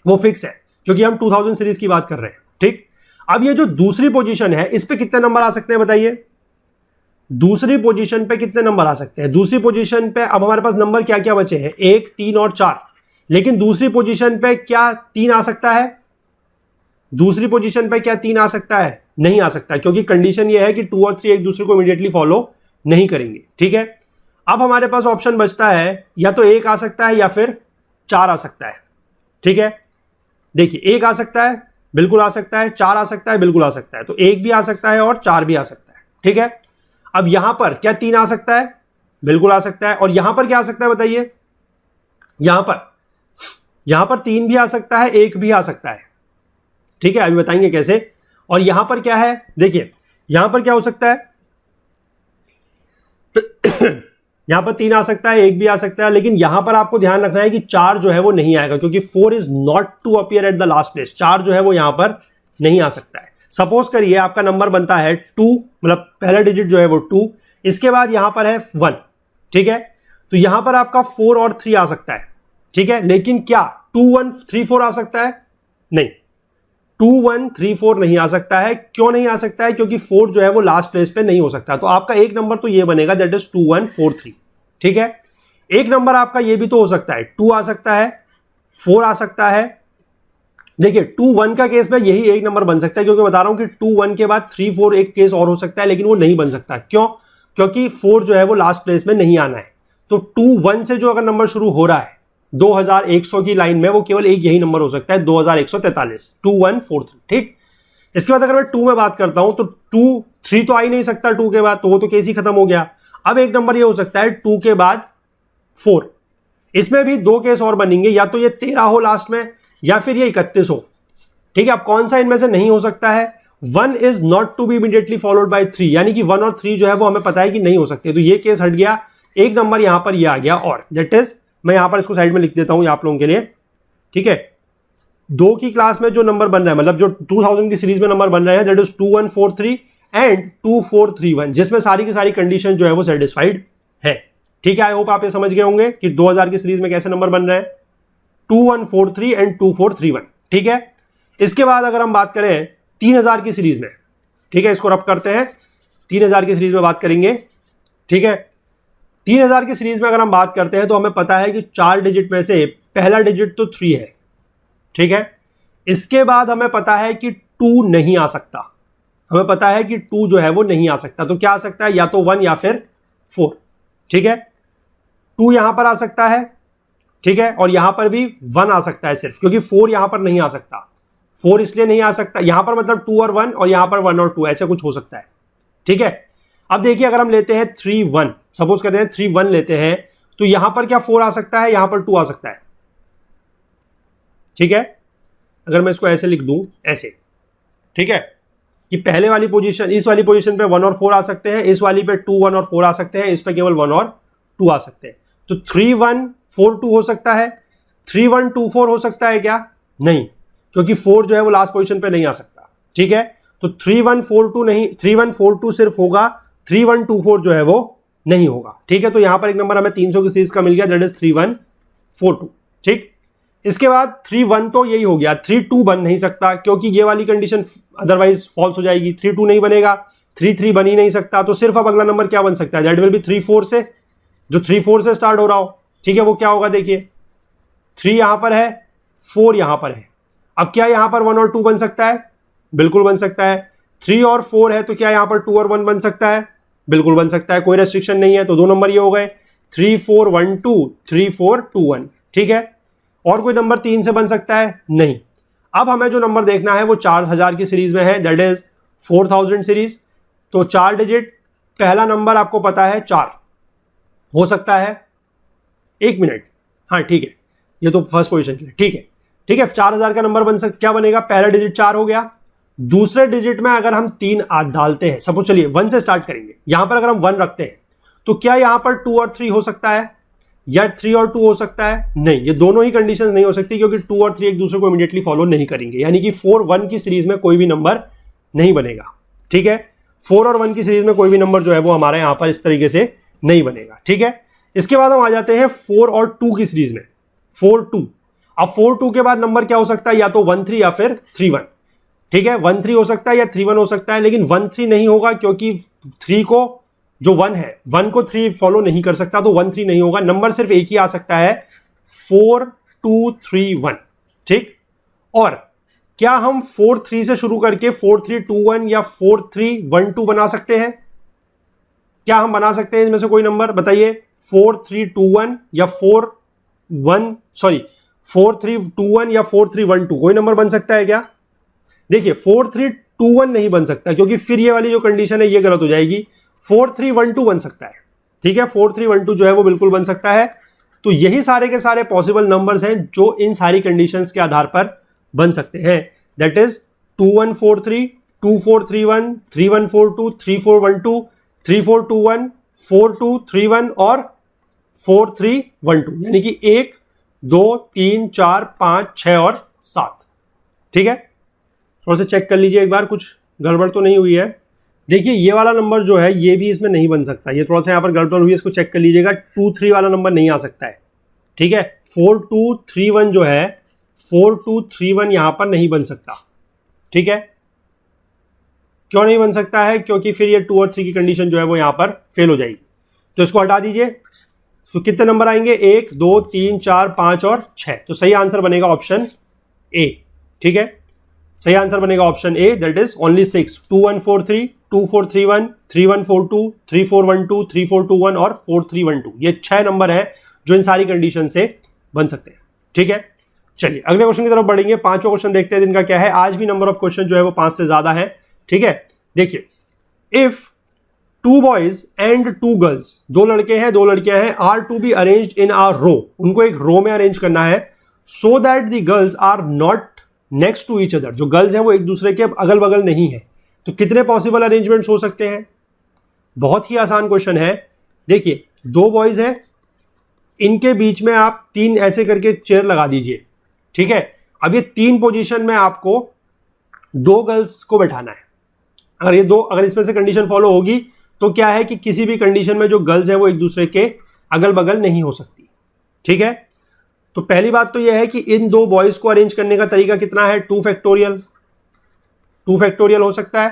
Speaker 1: वो फिक्स है क्योंकि हम 2000 सीरीज की बात कर रहे हैं। ठीक, अब ये जो दूसरी पोजीशन है इस पे कितने नंबर आ सकते हैं बताइए? दूसरी पोजीशन पे कितने नंबर आ सकते हैं? दूसरी पोजीशन पे अब हमारे पास नंबर क्या क्या बचे हैं? 1 3 और 4, लेकिन दूसरी पोजीशन पे क्या 3 आ सकता है? दूसरी पोजीशन पे क्या 3 आ सकता है? नहीं आ सकता, क्योंकि कंडीशन ये है कि 2 और 3 एक दूसरे को इमीडिएटली फॉलो नहीं करेंगे। ठीक है, अब हमारे पास ऑप्शन बचता है या तो 1 आ सकता है या फिर 4 आ सकता है। ठीक है, देखिए 1 आ सकता है, बिल्कुल आ सकता है, 4 आ सकता है, बिल्कुल आ सकता है, तो 1 भी आ सकता है और 4 भी आ सकता है। ठीक है, अब यहां पर क्या 3 आ सकता है? बिल्कुल आ सकता है, और यहां पर क्या आ सकता है बताइए? यहां पर 3 भी आ सकता है, 1 भी आ सकता है। ठीक है, अभी बताएंगे कैसे। और यहां पर क्या है? देखिए यहां पर क्या हो सकता है? यहां पर 3 आ सकता है, 1 भी आ सकता है, लेकिन यहां पर आपको ध्यान रखना है कि 4 जो है वो नहीं आएगा, क्योंकि 4 is not to appear at the last place. 4 जो है वो यहां पर नहीं आ सकता है। सपोज करिए आपका नंबर बनता है 2, मतलब पहला डिजिट जो है वो 2, इसके बाद यहां पर है 1। ठीक है, तो यहां पर आपका 4 और 3 आ सकता है। ठीक है, लेकिन क्या 2 1 3 4 आ सकता है? नहीं, 2 1 3 4 नहीं आ सकता है। क्यों नहीं आ सकता है? क्योंकि 4 जो है वो लास्ट प्लेस पे नहीं हो सकता। तो आपका एक नंबर तो ये बनेगा, दैट इज 2 1 4 3। ठीक है, एक नंबर आपका ये भी तो हो सकता है, 2 आ सकता है, 4 आ सकता है। देखिए 2 1 का केस में यही एक नंबर बन सकता है, क्योंकि बता रहा हूं कि 2 1 के बाद 3 4 एक केस और हो सकता है, लेकिन वो नहीं बन सकता। क्यों? क्योंकि 4 जो है वो लास्ट प्लेस में नहीं आना है। तो 2 1 से जो अगर नंबर शुरू हो रहा है 2100 की लाइन में, वो केवल एक यही नंबर हो सकता है, 2143, 2 1 4 3। ठीक, इसके बाद अगर मैं 2 में बात करता हूं तो 2 3 तो आ ही नहीं सकता 2 के बाद, तो वो तो केस ही खत्म हो गया। अब एक नंबर ये हो सकता है 2 के बाद 4, इसमें भी 2 केस और बनेंगे, या तो ये 13 हो लास्ट में या फिर ये 31 हो। ठीक है, अब कौन सा इनमें से नहीं हो सकता है? 1 is not to be immediately followed by 3, यानी कि 1 और 3 जो है वो हमें पता है कि नहीं हो सकते, तो ये केस हट गया। एक नंबर यहां पर ये आ गया और दैट इज, मैं यहां पर इसको साइड में लिख देता हूं आप लोगों के लिए, ठीक है। 2 की क्लास में जो नंबर बन रहा है, मतलब जो 2000 की सीरीज में नंबर बन रहा है, दैट इज 2143 एंड 2431, जिसमें सारी की सारी कंडीशन जो है वो सेटिस्फाइड है, ठीक है। आई होप आप ये समझ गए होंगे कि 2000 की सीरीज में कैसे नंबर बन रहे हैं, 2143 एंड 2431, ठीक है। इसके बाद अगर हम बात करें 3000 की सीरीज में, ठीक है, इसको रब करते हैं, 3000 की सीरीज में बात करेंगे, ठीक है। 3000 की सीरीज में अगर हम बात करते हैं तो हमें पता है कि 4 डिजिट में से पहला डिजिट तो 3 है, ठीक है। इसके बाद हमें पता है कि 2 नहीं आ सकता, हमें पता है कि 2 जो है वो नहीं आ सकता, तो क्या आ सकता है, या तो 1 या फिर 4, ठीक है। 2 यहां पर आ सकता है, ठीक है, और यहां पर भी 1 आ सकता है सिर्फ, क्योंकि 4 यहां पर नहीं आ सकता। 4 इसलिए नहीं आ सकता यहां पर, मतलब 2 और 1, और यहां पर 1 और 2, ऐसे कुछ हो सकता है, ठीक है। अब देखिए अगर हम लेते हैं 3 1, सपोज करते हैं 3 1 लेते हैं, तो यहां पर क्या 4 आ सकता है, यहां पर 2 आ सकता है, ठीक है। अगर मैं इसको ऐसे लिख दूं, ऐसे, ठीक है, कि पहले वाली पोजीशन, इस वाली पोजीशन पे 1 और 4 आ सकते हैं, इस वाली पे 2 1 और 4 आ सकते हैं, इस पे केवल 1 और 2 आ सकते हैं। तो 3 1 4 2 हो सकता है, 3 1 2 4 हो सकता है क्या, नहीं, क्योंकि 4 जो है वो लास्ट पोजीशन पे नहीं आ सकता, ठीक है। तो 3 1 4 2 नहीं, 3 1 4 2 सिर्फ होगा, 3 1 2 4 जो है वो नहीं होगा, ठीक है। तो यहां पर एक नंबर हमें 300 की सीरीज का मिल गया, दैट इज 3 1 4 2, ठीक। इसके बाद 3 1 तो यही हो गया, 3 2 बन नहीं सकता, क्योंकि ये वाली कंडीशन अदरवाइज फॉल्स हो जाएगी, 3 2 नहीं बनेगा, 3 3 बन ही नहीं सकता, तो सिर्फ अब अगला नंबर क्या बन सकता है, दैट विल बी 3 4 से, जो 3 4 से स्टार्ट हो रहा हो, ठीक है। वो क्या होगा, देखिए 3 यहां पर है, 4 यहां पर है, अब क्या यहां पर 1 और 2 बन सकता है, बिल्कुल बन सकता है। 3 और 4 है, तो क्या यहां पर 2 और 1 बन सकता है, बिल्कुल बन सकता है, कोई रेस्ट्रिक्शन नहीं है। तो 2 नंबर ये हो गए, 3 4 1 2, 3 4 2 1, ठीक है। और कोई नंबर 3 से बन सकता है, नहीं। अब हमें जो नंबर देखना है वो 4000 की सीरीज में है, दैट इज 4000 सीरीज। तो 4 डिजिट, पहला नंबर आपको पता है 4 हो सकता है, 1 मिनट, हाँ ठीक है, ये तो फर्स्ट पोजीशन के लिए, ठीक है, ठीक है। 4000 का नंबर बन क्या बनेगा, पहला डिजिट 4 हो गया, दूसरे डिजिट में अगर हम 3 डालते हैं, सपोज चलिए 1 से स्टार्ट करेंगे, यहां पर अगर हम 1 रखते हैं, तो क्या यहां पर 2 और 3 हो सकता है, या 3 और 2 हो सकता है, नहीं, ये दोनों ही कंडीशंस नहीं हो सकती, क्योंकि 2 और 3 एक दूसरे को इमीडिएटली फॉलो नहीं करेंगे, यानी कि 4 1 की सीरीज में कोई भी नंबर नहीं बनेगा, ठीक है। 4 और 1 की सीरीज में कोई भी नंबर जो है वो हमारे यहां पर इस तरीके से नहीं बनेगा, ठीक है। इसके बाद हम आ जाते हैं 4 और 2 की सीरीज में, 4 2। अब 4 2 के बाद नंबर क्या हो सकता है, या तो 1 3 या फिर 3 1, ठीक है। 1 3 हो सकता है या 3 1 हो सकता है, लेकिन 1 3 नहीं होगा, क्योंकि 3 को, जो 1 है, 1 को 3 फॉलो नहीं कर सकता, तो 1 3 नहीं होगा, नंबर सिर्फ एक ही आ सकता है, 4 2 3 1, ठीक। और क्या हम 4 3 से शुरू करके 4 3 2 1 या 4 3 1 2 बना सकते हैं, क्या हम बना सकते हैं इनमें से कोई नंबर बताइए, 4 3 2 1 या 4 3 2 1 या 4 3 1 2, कोई नंबर बन सकता है क्या? देखिए 4 3 2 1 नहीं बन सकता, क्योंकि फिर ये वाली जो कंडीशन है ये गलत हो जाएगी। 4 3 1 2 बन सकता है, ठीक है, 4 3 1 2 जो है वो बिल्कुल बन सकता है। तो यही सारे के सारे पॉसिबल नंबर्स हैं जो इन सारी कंडीशंस के आधार पर बन सकते हैं, दैट इज 2 1 4 3, 2 4 3 1, 3 1 4 2, 3 4 1 2, 3 4 2 1, 4 2 3 1 और 4 3 1 2, यानी कि 1 2 3 4 5 6 और 7, ठीक है। थोड़ा सा चेक कर लीजिए एक बार, कुछ गड़बड़ तो नहीं हुई है। देखिए ये वाला नंबर जो है ये भी इसमें नहीं बन सकता, ये थोड़ा सा यहाँ पर गड़बड़ हुई है, इसको चेक कर लीजिएगा। 2 3 वाला नंबर नहीं आ सकता है, ठीक है। 4 2 3 1 जो है 4 2 3 1 यहाँ पर नहीं बन सकता, ठीक है। क्यों नहीं बन सकता है? क्योंकि फिर ये 2 और 3 की कंडीशन जो है वो यहाँ पर फेल हो जाएगी, तो इसको हटा दीजिए। तो कितने नंबर आएंगे, 1 2 3 4 5 और 6, तो सही आंसर बनेगा ऑप्शन ए, ठीक है। सही आंसर बनेगा option A, that is only 6। 2 1 4 3, 2 4 3 1, 3 1 4 2, 3 4 1 2, 3 4 2 1 और 4 3 1 2, ये 6 नंबर हैं जो इन सारी कंडीशन से बन सकते हैं, ठीक है। चलिए अगले क्वेश्चन की तरफ बढ़ेंगे। 5वां क्वेश्चन देखते हैं दिन का क्या है। आज भी नंबर ऑफ क्वेश्चन जो है वो 5 से ज्यादा है, ठीक है। देखिए, इफ 2 बॉयज एंड 2 गर्ल्स, 2 लड़के हैं 2 लड़कियां हैं, are to be arranged in a row, उनको एक रो में अरेंज करना है, so that the girls are not next to each other, जो गर्ल्स हैं वो एक दूसरे के अगल बगल नहीं है, तो कितने पॉसिबल अरेंजमेंट्स हो सकते हैं? बहुत ही आसान क्वेश्चन है। देखिए 2 बॉयज हैं, इनके बीच में आप 3 ऐसे करके चेयर लगा दीजिए, ठीक है। अब ये 3 पोजीशन में आपको 2 गर्ल्स को बैठाना है। अगर इसमें से कंडीशन फॉलो होगी तो क्या है कि किसी भी कंडीशन में जो गर्ल्स हैं वो एक दूसरे के अगल बगल नहीं हो सकती, ठीक है। तो पहली बात तो यह है कि इन 2 बॉयज को अरेंज करने का तरीका कितना है, 2 फैक्टोरियल हो सकता है।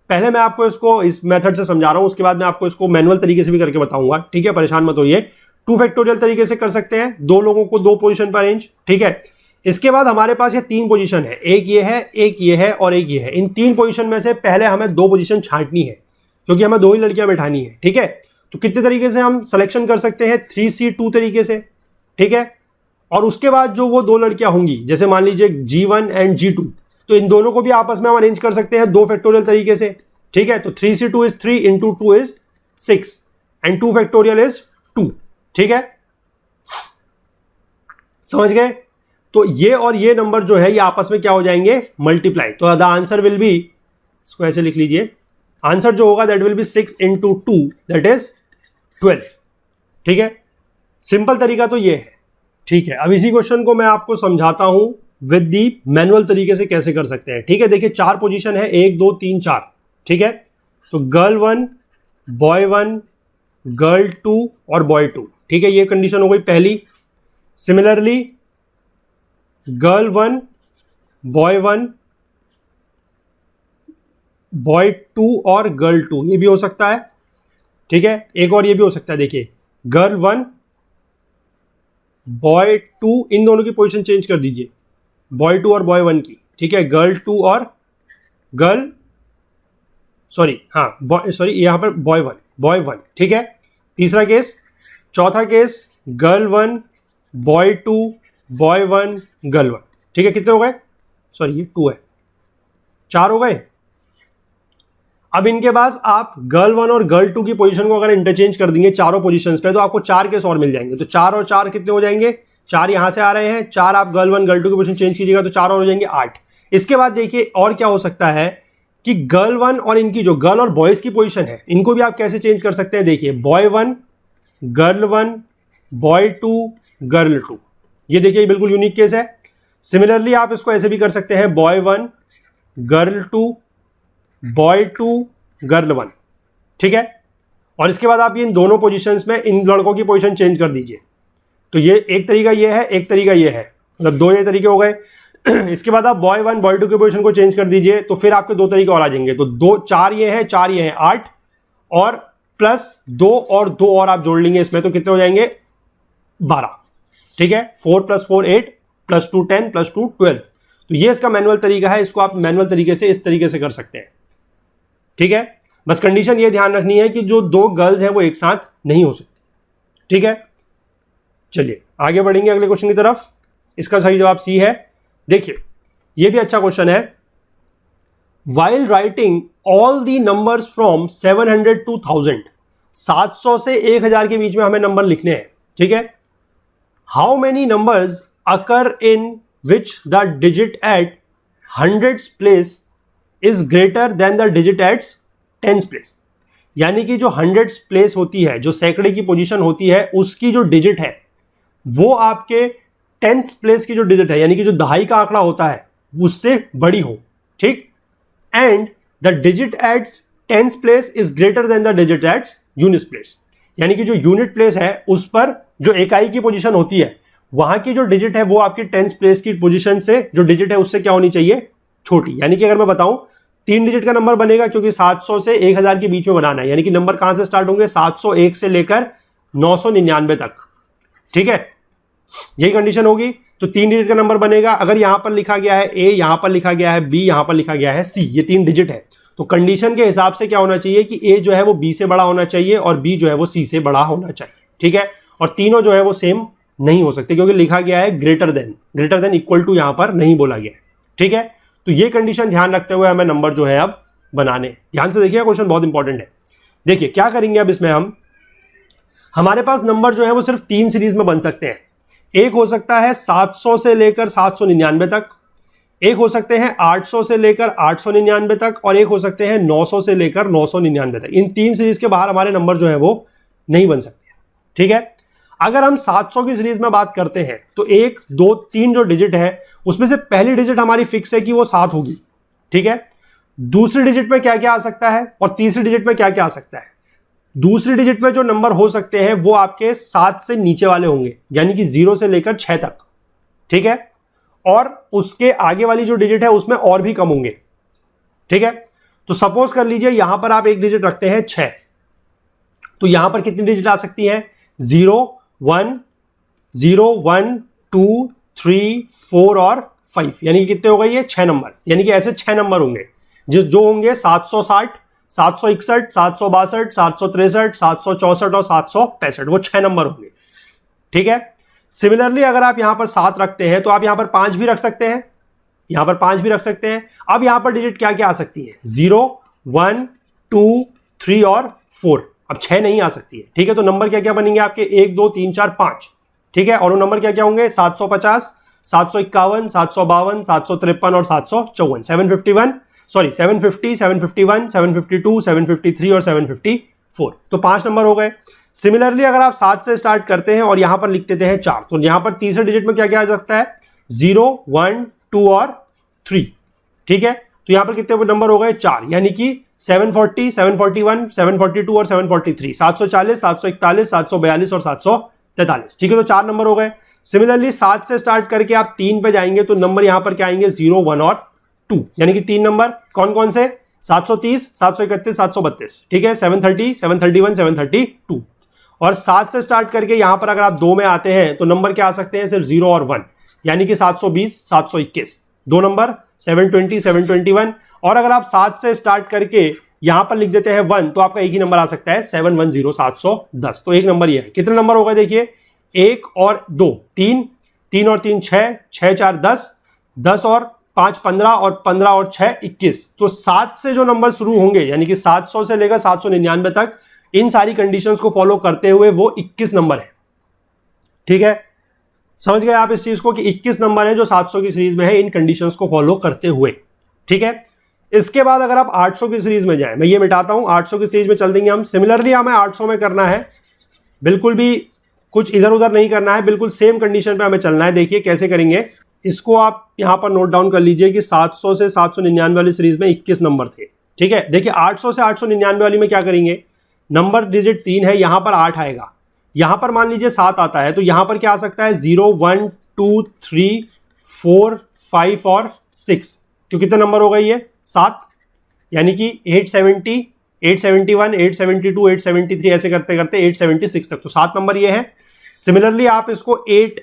Speaker 1: पहले मैं आपको इसको इस मेथड से समझा रहा हूं, उसके बाद मैं आपको इसको मैनुअल तरीके से भी करके बताऊंगा, ठीक है, परेशान मत होइए। 2 फैक्टोरियल तरीके से कर सकते हैं, 2 लोगों को 2 पोजीशन पर अरेंज, ठीक है। इसके बाद हमारे पास ये 3 पोजीशन है, एक ये है, एक ये है और एक ये है। इन 3 पोजीशन में से पहले हमें 2 पोजीशन छांटनी है, क्योंकि हमें 2 ही लड़कियां बैठानी है, ठीक है। तो कितने तरीके से हम सिलेक्शन कर सकते हैं, 3C2 तरीके से, ठीक है। और उसके बाद जो वो 2 लड़कियां होंगी, जैसे मान लीजिए G1 एंड G2, तो इन दोनों को भी आपस में हम अरेंज कर सकते हैं 2 फैक्टोरियल तरीके से, ठीक है। तो 3C2 is 3 into 2 is 6 and 2 factorial is 2, ठीक है, समझ गए। तो ये और ये नंबर जो है ये आपस में क्या हो जाएंगे, मल्टीप्लाई। तो द आंसर विल बी, इसको ऐसे लिख लीजिए, आंसर जो होगा that will B 6 into 2 that is 12, ठीक है। सिंपल तरीका तो ये है, ठीक है। अब इसी क्वेश्चन को मैं आपको समझाता हूं विद दी मैनुअल तरीके से कैसे कर सकते हैं, ठीक है। देखिए 4 पोजीशन है, 1 2 3 4, ठीक है। तो गर्ल 1 बॉय 1 गर्ल 2 और बॉय 2, ठीक है, ये कंडीशन हो गई पहली। सिमिलरली गर्ल 1 बॉय 1 बॉय 2 और गर्ल 2, ये भी हो सकता है, ठीक है। एक और ये भी हो सकता है, देखिए गर्ल 1 बॉय 2, इन दोनों की पोजीशन चेंज कर दीजिए, बॉय 2 और बॉय 1 की, ठीक है। गर्ल 2 और गर्ल, यहां पर बॉय 1, ठीक है। तीसरा केस, चौथा case girl 1 boy 2 boy 1 girl 1, ठीक है। कितने हो गए, ये 2 है, 4 हो गए। अब इनके पास आप गर्ल 1 और गर्ल 2 की पोजीशन को अगर इंटरचेंज कर देंगे चारों पोजीशंस पे, तो आपको 4 केस और मिल जाएंगे। तो 4 और 4 कितने हो जाएंगे, 4 यहां से आ रहे हैं, 4 आप गर्ल 1 गर्ल 2 की पोजीशन चेंज कीजिएगा तो 4 और हो जाएंगे 8। इसके बाद देखिए और क्या हो सकता है कि गर्ल 1 और इनकी जो गर्ल और बॉयज की पोजीशन है, इनको भी आप कैसे चेंज कर सकते हैं। देखिए बॉय 1 गर्ल 1 बॉय 2 गर्ल 2, ये देखिए बिल्कुल यूनिक केस है। सिमिलरली आप इसको ऐसे भी कर सकते हैं, बॉय 1 गर्ल 2 बॉय 2 गर्ल 1, ठीक है। और इसके बाद आप इन दोनों पोजीशंस में इन लड़कों की पोजीशन चेंज कर दीजिए। तो ये एक तरीका ये है, एक तरीका ये है, मतलब 2 ये तरीके हो गए। इसके बाद आप बॉय 1 बॉय 2 की पोजीशन को चेंज कर दीजिए, तो फिर आपके 2 तरीके और आ जाएंगे। तो 2 4 ये है, 4 ये है, 8 और प्लस 2 और 2 और आप जोड़ लेंगे इसमें, तो कितने हो जाएंगे 12, ठीक है। 4 + 4 8 + 2 10 + 2 12। तो ये इसका मैनुअल तरीका है, इसको आप मैनुअल तरीके से इस तरीके से कर सकते हैं, ठीक है। बस कंडीशन ये ध्यान रखनी है कि जो 2 गर्ल्स हैं वो एक साथ नहीं हो सकती, ठीक है। चलिए आगे बढ़ेंगे अगले क्वेश्चन की तरफ। इसका सही जवाब सी है। देखिए ये भी अच्छा क्वेश्चन है। While writing all the numbers from 700 to 1000, 700 से 1000 के बीच में हमें नंबर लिखने हैं, ठीक है। How many numbers occur in which the digit at 100th place is greater than the digit at 10th place. यानी कि जो 100th प्लेस होती है, जो सैकड़े की पोजीशन होती है, उसकी जो डिजिट है वो आपके 10th प्लेस की जो डिजिट है, यानी कि जो दहाई का आंकड़ा होता है, उससे बड़ी हो, ठीक। And the digit at its 10th place is greater than the digit at its unit place. यानी कि जो यूनिट प्लेस है उस पर जो इकाई की पोजीशन होती है, वहां की जो डिजिट है वो आपकी 10th प्लेस की पोजीशन से जो डिजिट है उससे क्या होनी चाहिए, छोटी। यानी कि अगर मैं बताऊं 3 डिजिट का नंबर बनेगा, क्योंकि 700 से 1000 के बीच में बनाना है। यानी कि नंबर कहां से स्टार्ट होंगे, 701 से लेकर 999 तक, ठीक है। यही कंडीशन होगी। तो 3 डिजिट का नंबर बनेगा। अगर यहां पर लिखा गया है ए, यहां पर लिखा गया है बी, यहां पर लिखा गया है सी, ये 3 डिजिट है, तो कंडीशन के हिसाब से क्या होना चाहिए कि ए जो है वो बी से बड़ा होना चाहिए और बी जो है वो सी से बड़ा होना चाहिए, ठीक है। और तीनों जो है वो सेम नहीं हो सकते, क्योंकि लिखा गया है ग्रेटर देन इक्वल टू, यहां पर नहीं बोला गया है, ठीक है। तो ये कंडीशन ध्यान रखते हुए हमें नंबर जो है अब बनाने। ध्यान से देखिए, क्वेश्चन बहुत इंपॉर्टेंट है। देखिए क्या करेंगे अब इसमें हमारे पास नंबर जो है वो सिर्फ 3 सीरीज में बन सकते हैं। एक हो सकता है 700 से लेकर 799 तक, एक हो सकते हैं 800 से लेकर 899 तक, और एक हो सकते हैं 900 से लेकर 999 तक। इन 3 सीरीज के बाहर हमारे नंबर जो है वो नहीं बन सकते। ठीक है, अगर हम 700 की सीरीज में बात करते हैं तो 1 2 3 जो डिजिट है उसमें से पहली डिजिट हमारी फिक्स है कि वो 7 होगी। ठीक है, दूसरी डिजिट में क्या क्या आ सकता है और तीसरी डिजिट में क्या क्या आ सकता है। दूसरी डिजिट में जो नंबर हो सकते हैं वो आपके 7 से नीचे वाले होंगे, यानी कि 0 से लेकर 6 तक। ठीक है, और उसके आगे वाली जो डिजिट है उसमें और भी कम होंगे। ठीक है, तो सपोज कर लीजिए यहां पर आप एक डिजिट रखते हैं 6, तो यहां पर कितनी डिजिट आ सकती है? 0 1 0 1 2 3 4 और 5, यानी कि कितने हो गए ये? 6 नंबर। यानी कि ऐसे 6 नंबर होंगे जो होंगे 760 761 762 763 764 और 765, वो 6 नंबर होंगे। ठीक है, सिमिलरली अगर आप यहां पर 7 रखते हैं तो आप यहां पर 5 भी रख सकते हैं, यहां पर 5 भी रख सकते हैं। अब यहां पर डिजिट क्या क्या आ सकती है? 0 1 2 3 और 4। अब 6 नहीं आ सकती है। ठीक है, तो नंबर क्या क्या बनेंगे आपके? 1 2 3 4 5। ठीक है, और वो नंबर क्या क्या होंगे? 750 751 752 753 और 754। 751 सॉरी 750 751 752 753 और 754, तो 5 नंबर हो गए। सिमिलरली अगर आप 7 से स्टार्ट करते हैं और यहां पर लिख देते हैं 4, तो यहां पर तीसरे डिजिट में क्या क्या आ सकता है? 0 1 2 और 3। ठीक है, तो यहां पर कितने नंबर हो गए? 4, यानी कि 740 741 742 और 743, 740 741 742 और 743। ठीक है, तो 4 नंबर हो गए। सिमिलरली 7 से स्टार्ट करके आप 3 पे जाएंगे तो नंबर यहां पर क्या आएंगे? 0 1 और 2, यानी कि 3 नंबर कौन कौन से? 730 731 732। ठीक है, 730 731 732। और 7 से स्टार्ट करके यहां पर अगर आप 2 में आते हैं तो नंबर क्या आ सकते हैं? सिर्फ 0 और 1, यानी कि 720 721। 2 नंबर 720 721। और अगर आप 7 से स्टार्ट करके यहां पर लिख देते हैं 1 तो आपका एक ही नंबर आ सकता है 710 710। तो एक नंबर ये है। कितने नंबर हो गए? देखिए 1 और 2 3, 3 और 3 6, 6 4 10, 10 और 5 15 और 15 और 6 21। तो 7 से जो नंबर शुरू होंगे, यानी कि 700 से लेकर 799 तक, इन सारी कंडीशंस को फॉलो करते हुए वो 21 नंबर है। ठीक है, समझ गए आप इस चीज को कि 21 नंबर है जो 700 की सीरीज में है इन कंडीशंस को फॉलो करते हुए। ठीक है, इसके बाद अगर आप 800 की सीरीज में जाएं, मैं ये मिटाता हूं, 800 की सीरीज में चल देंगे हम। सिमिलरली हमें 800 में करना है, बिल्कुल भी कुछ इधर उधर नहीं करना है, बिल्कुल सेम कंडीशन पे हमें चलना है। देखिए कैसे करेंगे इसको, आप यहां पर नोट डाउन कर लीजिए कि 700 से 799 वाली सीरीज में 21 नंबर थे। ठीक है, देखिए 800 से 899 वाली में क्या करेंगे? नंबर डिजिट 3 है, यहां पर 8 आएगा, यहां पर मान लीजिए 7 आता है, तो यहां पर क्या आ सकता है? 0 1 2 3 4 5 और 6। तो कितने नंबर हो गए ये? 7, यानी कि 870 871 872 873 ऐसे करते करते 876 तक, तो 7 नंबर ये है। सिमिलरली आप इसको 8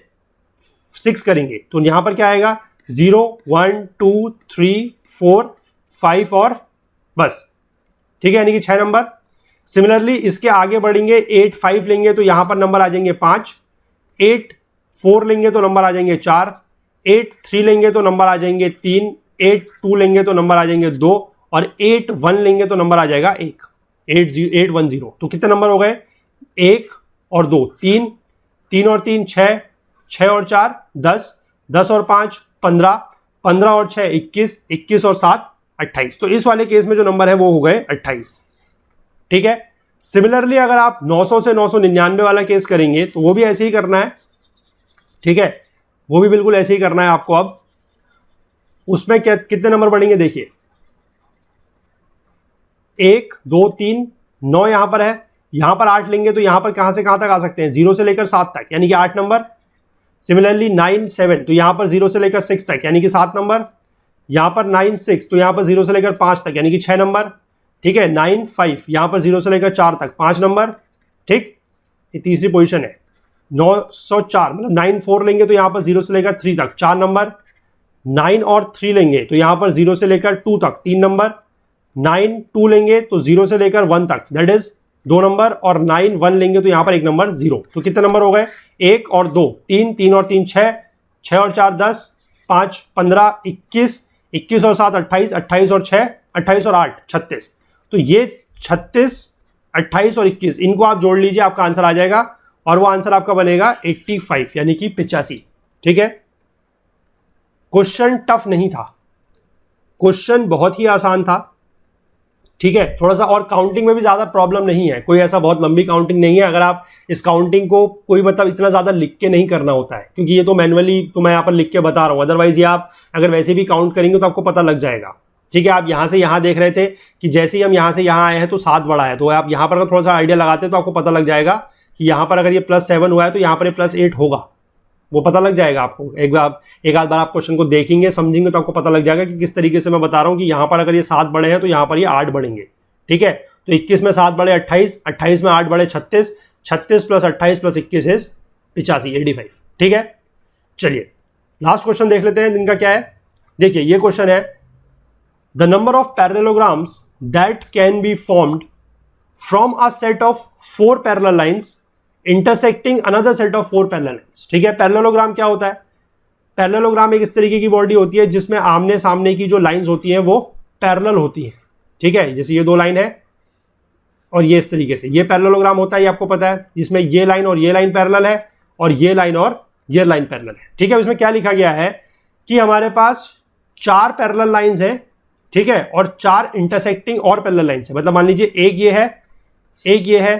Speaker 1: 6 करेंगे तो यहां पर क्या आएगा? 0 1 2 3 4 5 और बस। ठीक है, यानी कि 6 नंबर। सिमिलरली इसके आगे बढ़ेंगे, 8 5 लेंगे तो यहां पर नंबर आ जाएंगे 5, 8 4 लेंगे तो नंबर आ जाएंगे 4, 8 3 लेंगे तो नंबर आ जाएंगे 3, 8 2 लेंगे तो नंबर आ जाएंगे 2 और 8 1 लेंगे तो नंबर आ जाएगा 1, 8 10। तो कितने नंबर हो गए? 1 और 2 3, 3 और 3 6, 6 और 4 10, 10 और 5 15, 15 और 6 21, 21 और 7 28। तो इस वाले केस में जो नंबर है वो हो गए 28। ठीक है, सिमिलरली अगर आप 900 से 999 वाला केस करेंगे तो वो भी ऐसे ही करना है। ठीक है, वो भी बिल्कुल ऐसे ही करना है आपको। अब उसमें कितने नंबर बढ़ेंगे? देखिए 1 2 3 9 यहां पर है, यहां पर 8 लेंगे तो यहां पर कहां से कहां तक आ सकते हैं? 0 से लेकर 7 तक, यानी कि 8 नंबर। सिमिलरली 9 7 तो यहां पर 0 से लेकर 6 तक, यानी कि 7 नंबर। यहां पर 9 6 तो यहां पर 0 से लेकर 5 तक, यानी कि 6 नंबर। ठीक है, 9 5 यहां पर 0 से लेकर 4 तक, 5 नंबर। ठीक, ये तीसरी पोजीशन है। 904 मतलब 9 4 लेंगे तो यहां पर 0 से लेकर 3 तक, 4 नंबर। 9 और 3 लेंगे तो यहां पर 0 से लेकर 2 तक, 3 नंबर। 9 2 लेंगे तो 0 से लेकर 1 तक, दैट इज 2 नंबर। और 9 1 लेंगे तो यहां पर 1 नंबर 0। तो कितने नंबर हो गए? 1 और 2 3, 3 और 3 6, 6 और 4 10, 5 15 21, 21 और 7 28, 28 और 6 28 और 8 36। तो ये 36 28 और 21 इनको आप जोड़ लीजिए, आपका आंसर आ जाएगा और वो आंसर आपका बनेगा 85, यानी कि 85। ठीक है, क्वेश्चन टफ नहीं था, क्वेश्चन बहुत ही आसान था। ठीक है, थोड़ा सा, और काउंटिंग में भी ज़्यादा प्रॉब्लम नहीं है, कोई ऐसा बहुत लंबी काउंटिंग नहीं है। अगर आप इस काउंटिंग को कोई मतलब इतना ज़्यादा लिख के नहीं करना होता है, क्योंकि ये तो मैनुअली तो मैं यहाँ पर लिख के बता रहा हूँ, अदरवाइज ये आप अगर वैसे भी काउंट करेंगे तो आपको पता लग जाएगा। ठीक है, आप यहाँ से यहाँ देख रहे थे कि जैसे ही हम यहाँ से यहाँ आए हैं तो 7 बढ़ा है, तो आप यहाँ पर अगर थोड़ा सा आइडिया लगाते हैं तो आपको पता लग जाएगा कि यहाँ पर अगर ये +7 हुआ है तो यहाँ पर ये +8 होगा, वो पता लग जाएगा आपको। एक आध बार आप क्वेश्चन को देखेंगे समझेंगे तो आपको पता लग जाएगा कि किस तरीके से मैं बता रहा हूँ कि यहाँ पर अगर ये 7 बढ़े हैं तो यहाँ पर ये 8 बढ़ेंगे। ठीक है, तो 21 में 7 बढ़े 28, 28 में 8 बढ़े 36, 36 + 28 + 21 इज 85, 85। ठीक है, चलिए लास्ट क्वेश्चन देख लेते हैं दिन का क्या है। देखिए ये क्वेश्चन है, the number of parallelograms that can be formed from a set of 4 parallel lines intersecting another set of 4 parallel lines. ठीक है, पैरेललोग्राम क्या होता है? पैरेललोग्राम एक इस तरीके की बॉडी होती है जिसमें आमने सामने की जो लाइंस होती हैं वो पैरेलल होती हैं। ठीक है, जैसे ये 2 लाइन है और ये इस तरीके से, ये पैरेललोग्राम होता है, ये आपको पता है, जिसमें ये लाइन और ये लाइन पैरेलल है और ये लाइन और ये लाइन पैरेलल है। ठीक है, इसमें क्या लिखा गया है कि हमारे पास 4 पैरेलल लाइंस हैं, ठीक है, और 4 इंटरसेक्टिंग और पैरेलल लाइंस है। मतलब मान लीजिए एक ये है, एक ये है,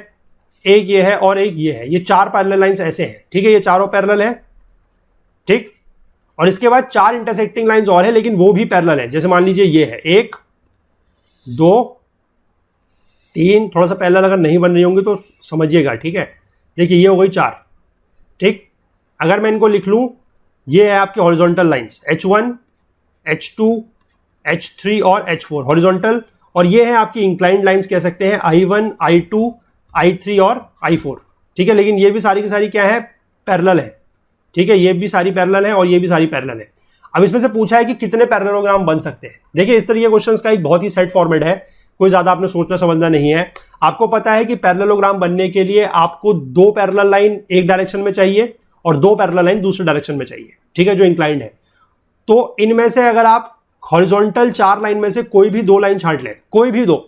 Speaker 1: एक ये है और एक ये है, ये 4 पैरेलल लाइंस ऐसे हैं। ठीक है, ये चारों पैरेलल है। ठीक, और इसके बाद 4 इंटरसेक्टिंग लाइंस और है लेकिन वो भी पैरेलल है। जैसे मान लीजिए ये है 1 2 3, थोड़ा सा पैरेलल अगर नहीं बन रही होंगी तो समझिएगा। ठीक है, देखिए ये हो गई 4। ठीक, अगर मैं इनको लिख लूं, ये है आपकी horizontal lines H1 H2 H3 और H4 हॉरिजॉन्टल, और ये है आपकी इंक्लाइंड लाइंस कह सकते हैं I1 I2 I3 और I4। ठीक है, लेकिन ये भी सारी की सारी क्या है, पैरेलल है। ठीक है, ये भी सारी पैरेलल है और ये भी सारी पैरेलल है। अब इसमें से पूछा है कि कितने पैरेललोग्राम बन सकते हैं। देखिए इस तरह के क्वेश्चंस का एक बहुत ही सेट फॉर्मेट है, कोई ज्यादा आपने सोचना समझना नहीं है। आपको पता है कि पैरेललोग्राम बनने के लिए आपको 2 पैरेलल लाइन एक डायरेक्शन में चाहिए और 2 पैरेलल लाइन दूसरे डायरेक्शन में चाहिए। ठीक है, जो इंक्लाइंड है, तो इनमें से अगर आप हॉरिजॉन्टल 4 लाइन में से कोई भी 2 लाइन छांट लें, कोई भी 2,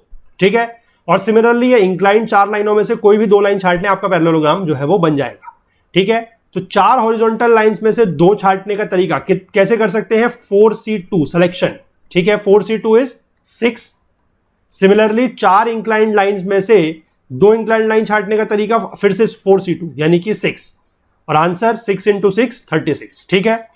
Speaker 1: ठीक है, और सिमिलरली ये इंक्लाइंड 4 लाइनों में से कोई भी 2 लाइन छांट लें, आपका पैरेललोग्राम जो है वो बन जाएगा। ठीक है, तो 4 हॉरिजॉन्टल लाइंस में से 2 छांटने का तरीका कैसे कर सकते हैं, 4C2 सिलेक्शन। ठीक है, 4C2 is 6। Similarly 4 inclined lines में से 2 इंक्लाइंड लाइन छांटने का तरीका फिर से 4C2 यानी कि 6, और आंसर 6 × 6 36। ठीक है,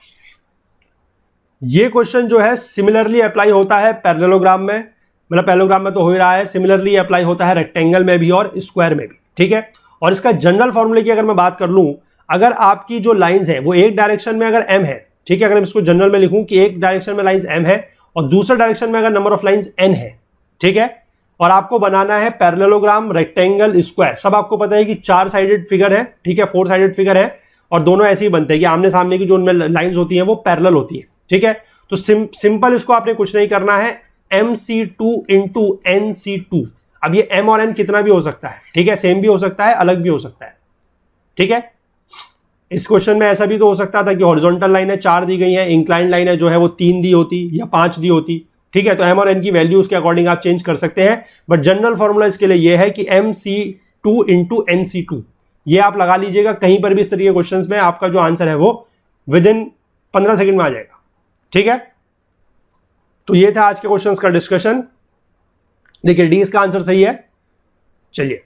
Speaker 1: ये क्वेश्चन जो है सिमिलरली अप्लाई होता है पैरेललोग्राम में, मतलब पैरेललोग्राम में तो हो ही रहा है, सिमिलरली अप्लाई होता है रेक्टेंगल में भी और स्क्वायर में भी। ठीक है, और इसका जनरल फॉर्मूले की अगर मैं बात कर लूं, अगर आपकी जो लाइंस है वो एक डायरेक्शन में अगर m है, ठीक है, अगर मैं इसको जनरल में लिखूं कि एक डायरेक्शन में लाइंस m है और दूसरे डायरेक्शन में अगर नंबर ऑफ लाइंस n है, ठीक है, और आपको बनाना है पैरेललोग्राम रेक्टेंगल स्क्वायर, सब आपको पता है कि 4 साइडेड फिगर है। ठीक है, 4 साइडेड फिगर है और दोनों ऐसे ही बनते हैं कि आमने सामने की जो उनमें लाइंस होती हैं वो पैरेलल होती है। ठीक है, तो सिंपल इसको आपने कुछ नहीं करना है, MC2 × NC2। अब ये m और n कितना भी हो सकता है, ठीक है, सेम भी हो सकता है, अलग भी हो सकता है। ठीक है, इस क्वेश्चन में ऐसा भी तो हो सकता था कि हॉरिजॉन्टल लाइन है 4 दी गई है, इंक्लाइंड लाइन है जो है वो 3 दी होती या 5 दी होती। ठीक है, तो m और n की वैल्यूज के अकॉर्डिंग आप चेंज कर सकते हैं, बट जनरल फॉर्मूला इसके लिए ये है कि MC2 × NC2 ये आप लगा लीजिएगा कहीं पर भी इस तरीके के क्वेश्चंस में, आपका जो आंसर है वो विद इन 15 सेकंड में आ जाएगा। ठीक है, तो ये था आज के क्वेश्चंस का डिस्कशन। देखिए डी इसका आंसर सही है। चलिए,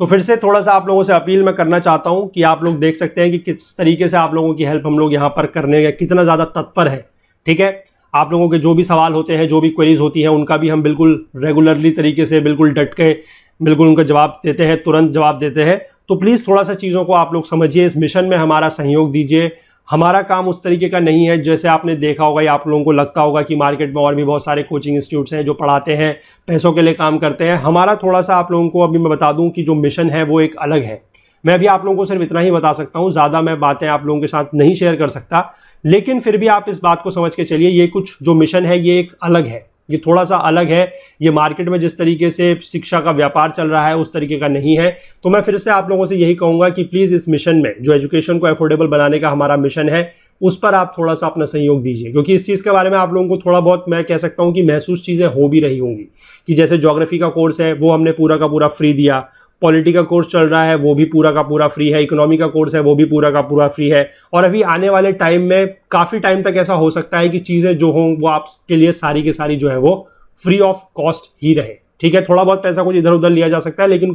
Speaker 1: तो फिर से थोड़ा सा आप लोगों से अपील मैं करना चाहता हूं कि आप लोग देख सकते हैं कि किस तरीके से आप लोगों की हेल्प हम लोग यहां पर करने का कितना ज़्यादा तत्पर है। ठीक है, आप लोगों के जो भी सवाल होते हैं, जो भी क्वेरीज होती हैं, उनका भी हम बिल्कुल रेगुलरली तरीके से बिल्कुल डट के बिल्कुल उनका जवाब देते हैं, तुरंत जवाब देते हैं। तो प्लीज़ थोड़ा सा चीज़ों को आप लोग समझिए, इस मिशन में हमारा सहयोग दीजिए। हमारा काम उस तरीके का नहीं है जैसे आपने देखा होगा या आप लोगों को लगता होगा कि मार्केट में और भी बहुत सारे कोचिंग इंस्टीट्यूट्स हैं जो पढ़ाते हैं, पैसों के लिए काम करते हैं। हमारा थोड़ा सा आप लोगों को अभी मैं बता दूं कि जो मिशन है वो एक अलग है। मैं अभी आप लोगों को सिर्फ इतना ही बता सकता हूं, ज़्यादा मैं बातें आप लोगों के साथ नहीं शेयर कर सकता, लेकिन फिर भी आप इस बात को समझ के चलिए, ये कुछ जो मिशन है ये एक अलग है, ये थोड़ा सा अलग है। ये मार्केट में जिस तरीके से शिक्षा का व्यापार चल रहा है उस तरीके का नहीं है। तो मैं फिर से आप लोगों से यही कहूँगा कि प्लीज़ इस मिशन में, जो एजुकेशन को अफोर्डेबल बनाने का हमारा मिशन है, उस पर आप थोड़ा सा अपना सहयोग दीजिए, क्योंकि इस चीज़ के बारे में आप लोगों को थोड़ा बहुत मैं कह सकता हूँ कि महसूस चीज़ें हो भी रही होंगी कि जैसे ज्योग्राफी का कोर्स है वो हमने पूरा का पूरा फ्री दिया, पॉलिटी का कोर्स चल रहा है वो भी पूरा का पूरा फ्री है, इकोनॉमी का कोर्स है वो भी पूरा का पूरा फ्री है, और अभी आने वाले टाइम में काफ़ी टाइम तक ऐसा हो सकता है कि चीज़ें जो हों वो आपके लिए सारी की सारी जो है वो फ्री ऑफ कॉस्ट ही रहे। ठीक है, थोड़ा बहुत पैसा कुछ इधर उधर लिया जा सकता है, लेकिन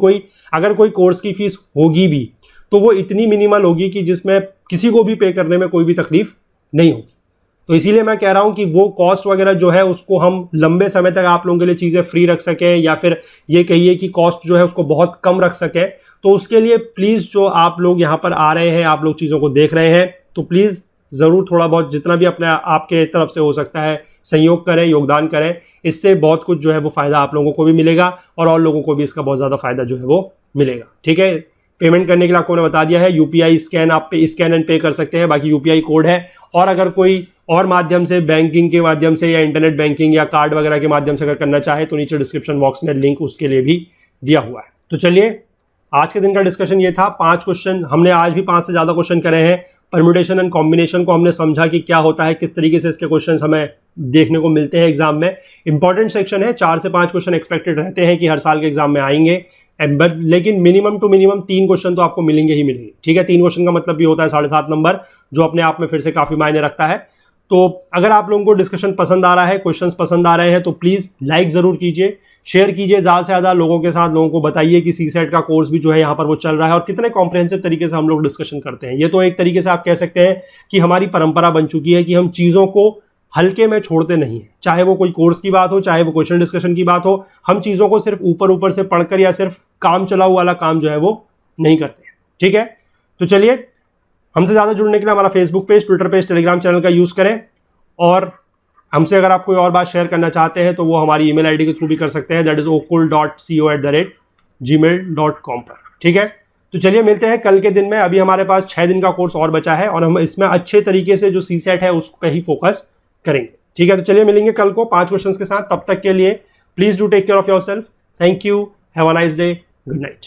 Speaker 1: अगर कोई कोर्स की फीस होगी भी तो वो इतनी मिनिमल होगी कि जिसमें किसी को भी पे करने में कोई भी तकलीफ नहीं होगी। तो इसीलिए मैं कह रहा हूं कि वो कॉस्ट वगैरह जो है उसको हम लंबे समय तक आप लोगों के लिए चीज़ें फ्री रख सकें, या फिर ये कहिए कि कॉस्ट जो है उसको बहुत कम रख सकें। तो उसके लिए प्लीज़ जो आप लोग यहाँ पर आ रहे हैं, आप लोग चीज़ों को देख रहे हैं, तो प्लीज़ ज़रूर थोड़ा बहुत जितना भी अपने आपके तरफ से हो सकता है सहयोग करें, योगदान करें। इससे बहुत कुछ जो है वो फ़ायदा आप लोगों को भी मिलेगा और लोगों को भी इसका बहुत ज़्यादा फ़ायदा जो है वो मिलेगा। ठीक है, पेमेंट करने के लिए आपको मैंने बता दिया है, यूपीआई स्कैन, आप स्कैन एंड पे कर सकते हैं, बाकी यूपीआई कोड है। और अगर कोई और माध्यम से, बैंकिंग के माध्यम से या इंटरनेट बैंकिंग या कार्ड वगैरह के माध्यम से अगर करना चाहे तो नीचे डिस्क्रिप्शन बॉक्स में लिंक उसके लिए भी दिया हुआ है। तो चलिए, आज के दिन का डिस्कशन ये था। 5 क्वेश्चन हमने आज भी 5 से ज़्यादा क्वेश्चन करे हैं। परम्यूटेशन एंड कॉम्बिनेशन को हमने समझा कि क्या होता है, किस तरीके से इसके क्वेश्चंस हमें देखने को मिलते हैं एग्जाम में। इंपॉर्टेंट सेक्शन है, 4 से 5 क्वेश्चन एक्सपेक्टेड रहते हैं कि हर साल के एग्जाम में आएंगे, लेकिन मिनिमम टू मिनिमम 3 क्वेश्चन तो आपको मिलेंगे ही मिलेंगे। ठीक है, 3 क्वेश्चन का मतलब भी होता है 7.5 नंबर, जो अपने आप में फिर से काफी मायने रखता है। तो अगर आप लोगों को डिस्कशन पसंद आ रहा है, क्वेश्चंस पसंद आ रहे हैं, तो प्लीज लाइक जरूर कीजिए, शेयर कीजिए ज़्यादा से ज़्यादा लोगों के साथ। लोगों को बताइए कि सीसेट का कोर्स भी जो है यहाँ पर वो चल रहा है और कितने कॉम्प्रिहेंसिव तरीके से हम लोग डिस्कशन करते हैं। ये तो एक तरीके से आप कह सकते हैं कि हमारी परंपरा बन चुकी है कि हम चीज़ों को हल्के में छोड़ते नहीं है, चाहे वो कोई कोर्स की बात हो, चाहे वो क्वेश्चन डिस्कशन की बात हो। हम चीज़ों को सिर्फ ऊपर ऊपर से पढ़कर या सिर्फ काम चलाऊ वाला काम जो है वो नहीं करते हैं। ठीक है, तो चलिए, हमसे ज़्यादा जुड़ने के लिए हमारा Facebook page, Twitter page, Telegram channel का यूज़ करें, और हमसे अगर आप कोई और बात शेयर करना चाहते हैं तो वो हमारी ईमेल आईडी के थ्रू भी कर सकते हैं, दैट इज okul.co@gmail.com पर। ठीक है, तो चलिए मिलते हैं कल के दिन में। अभी हमारे पास 6 दिन का कोर्स और बचा है और हम इसमें अच्छे तरीके से जो सीसेट है उस पर ही फोकस करेंगे। ठीक है, तो चलिए मिलेंगे कल को 5 क्वेश्चंस के साथ। तब तक के लिए please do take care of yourself. Thank you, have a nice day, good night.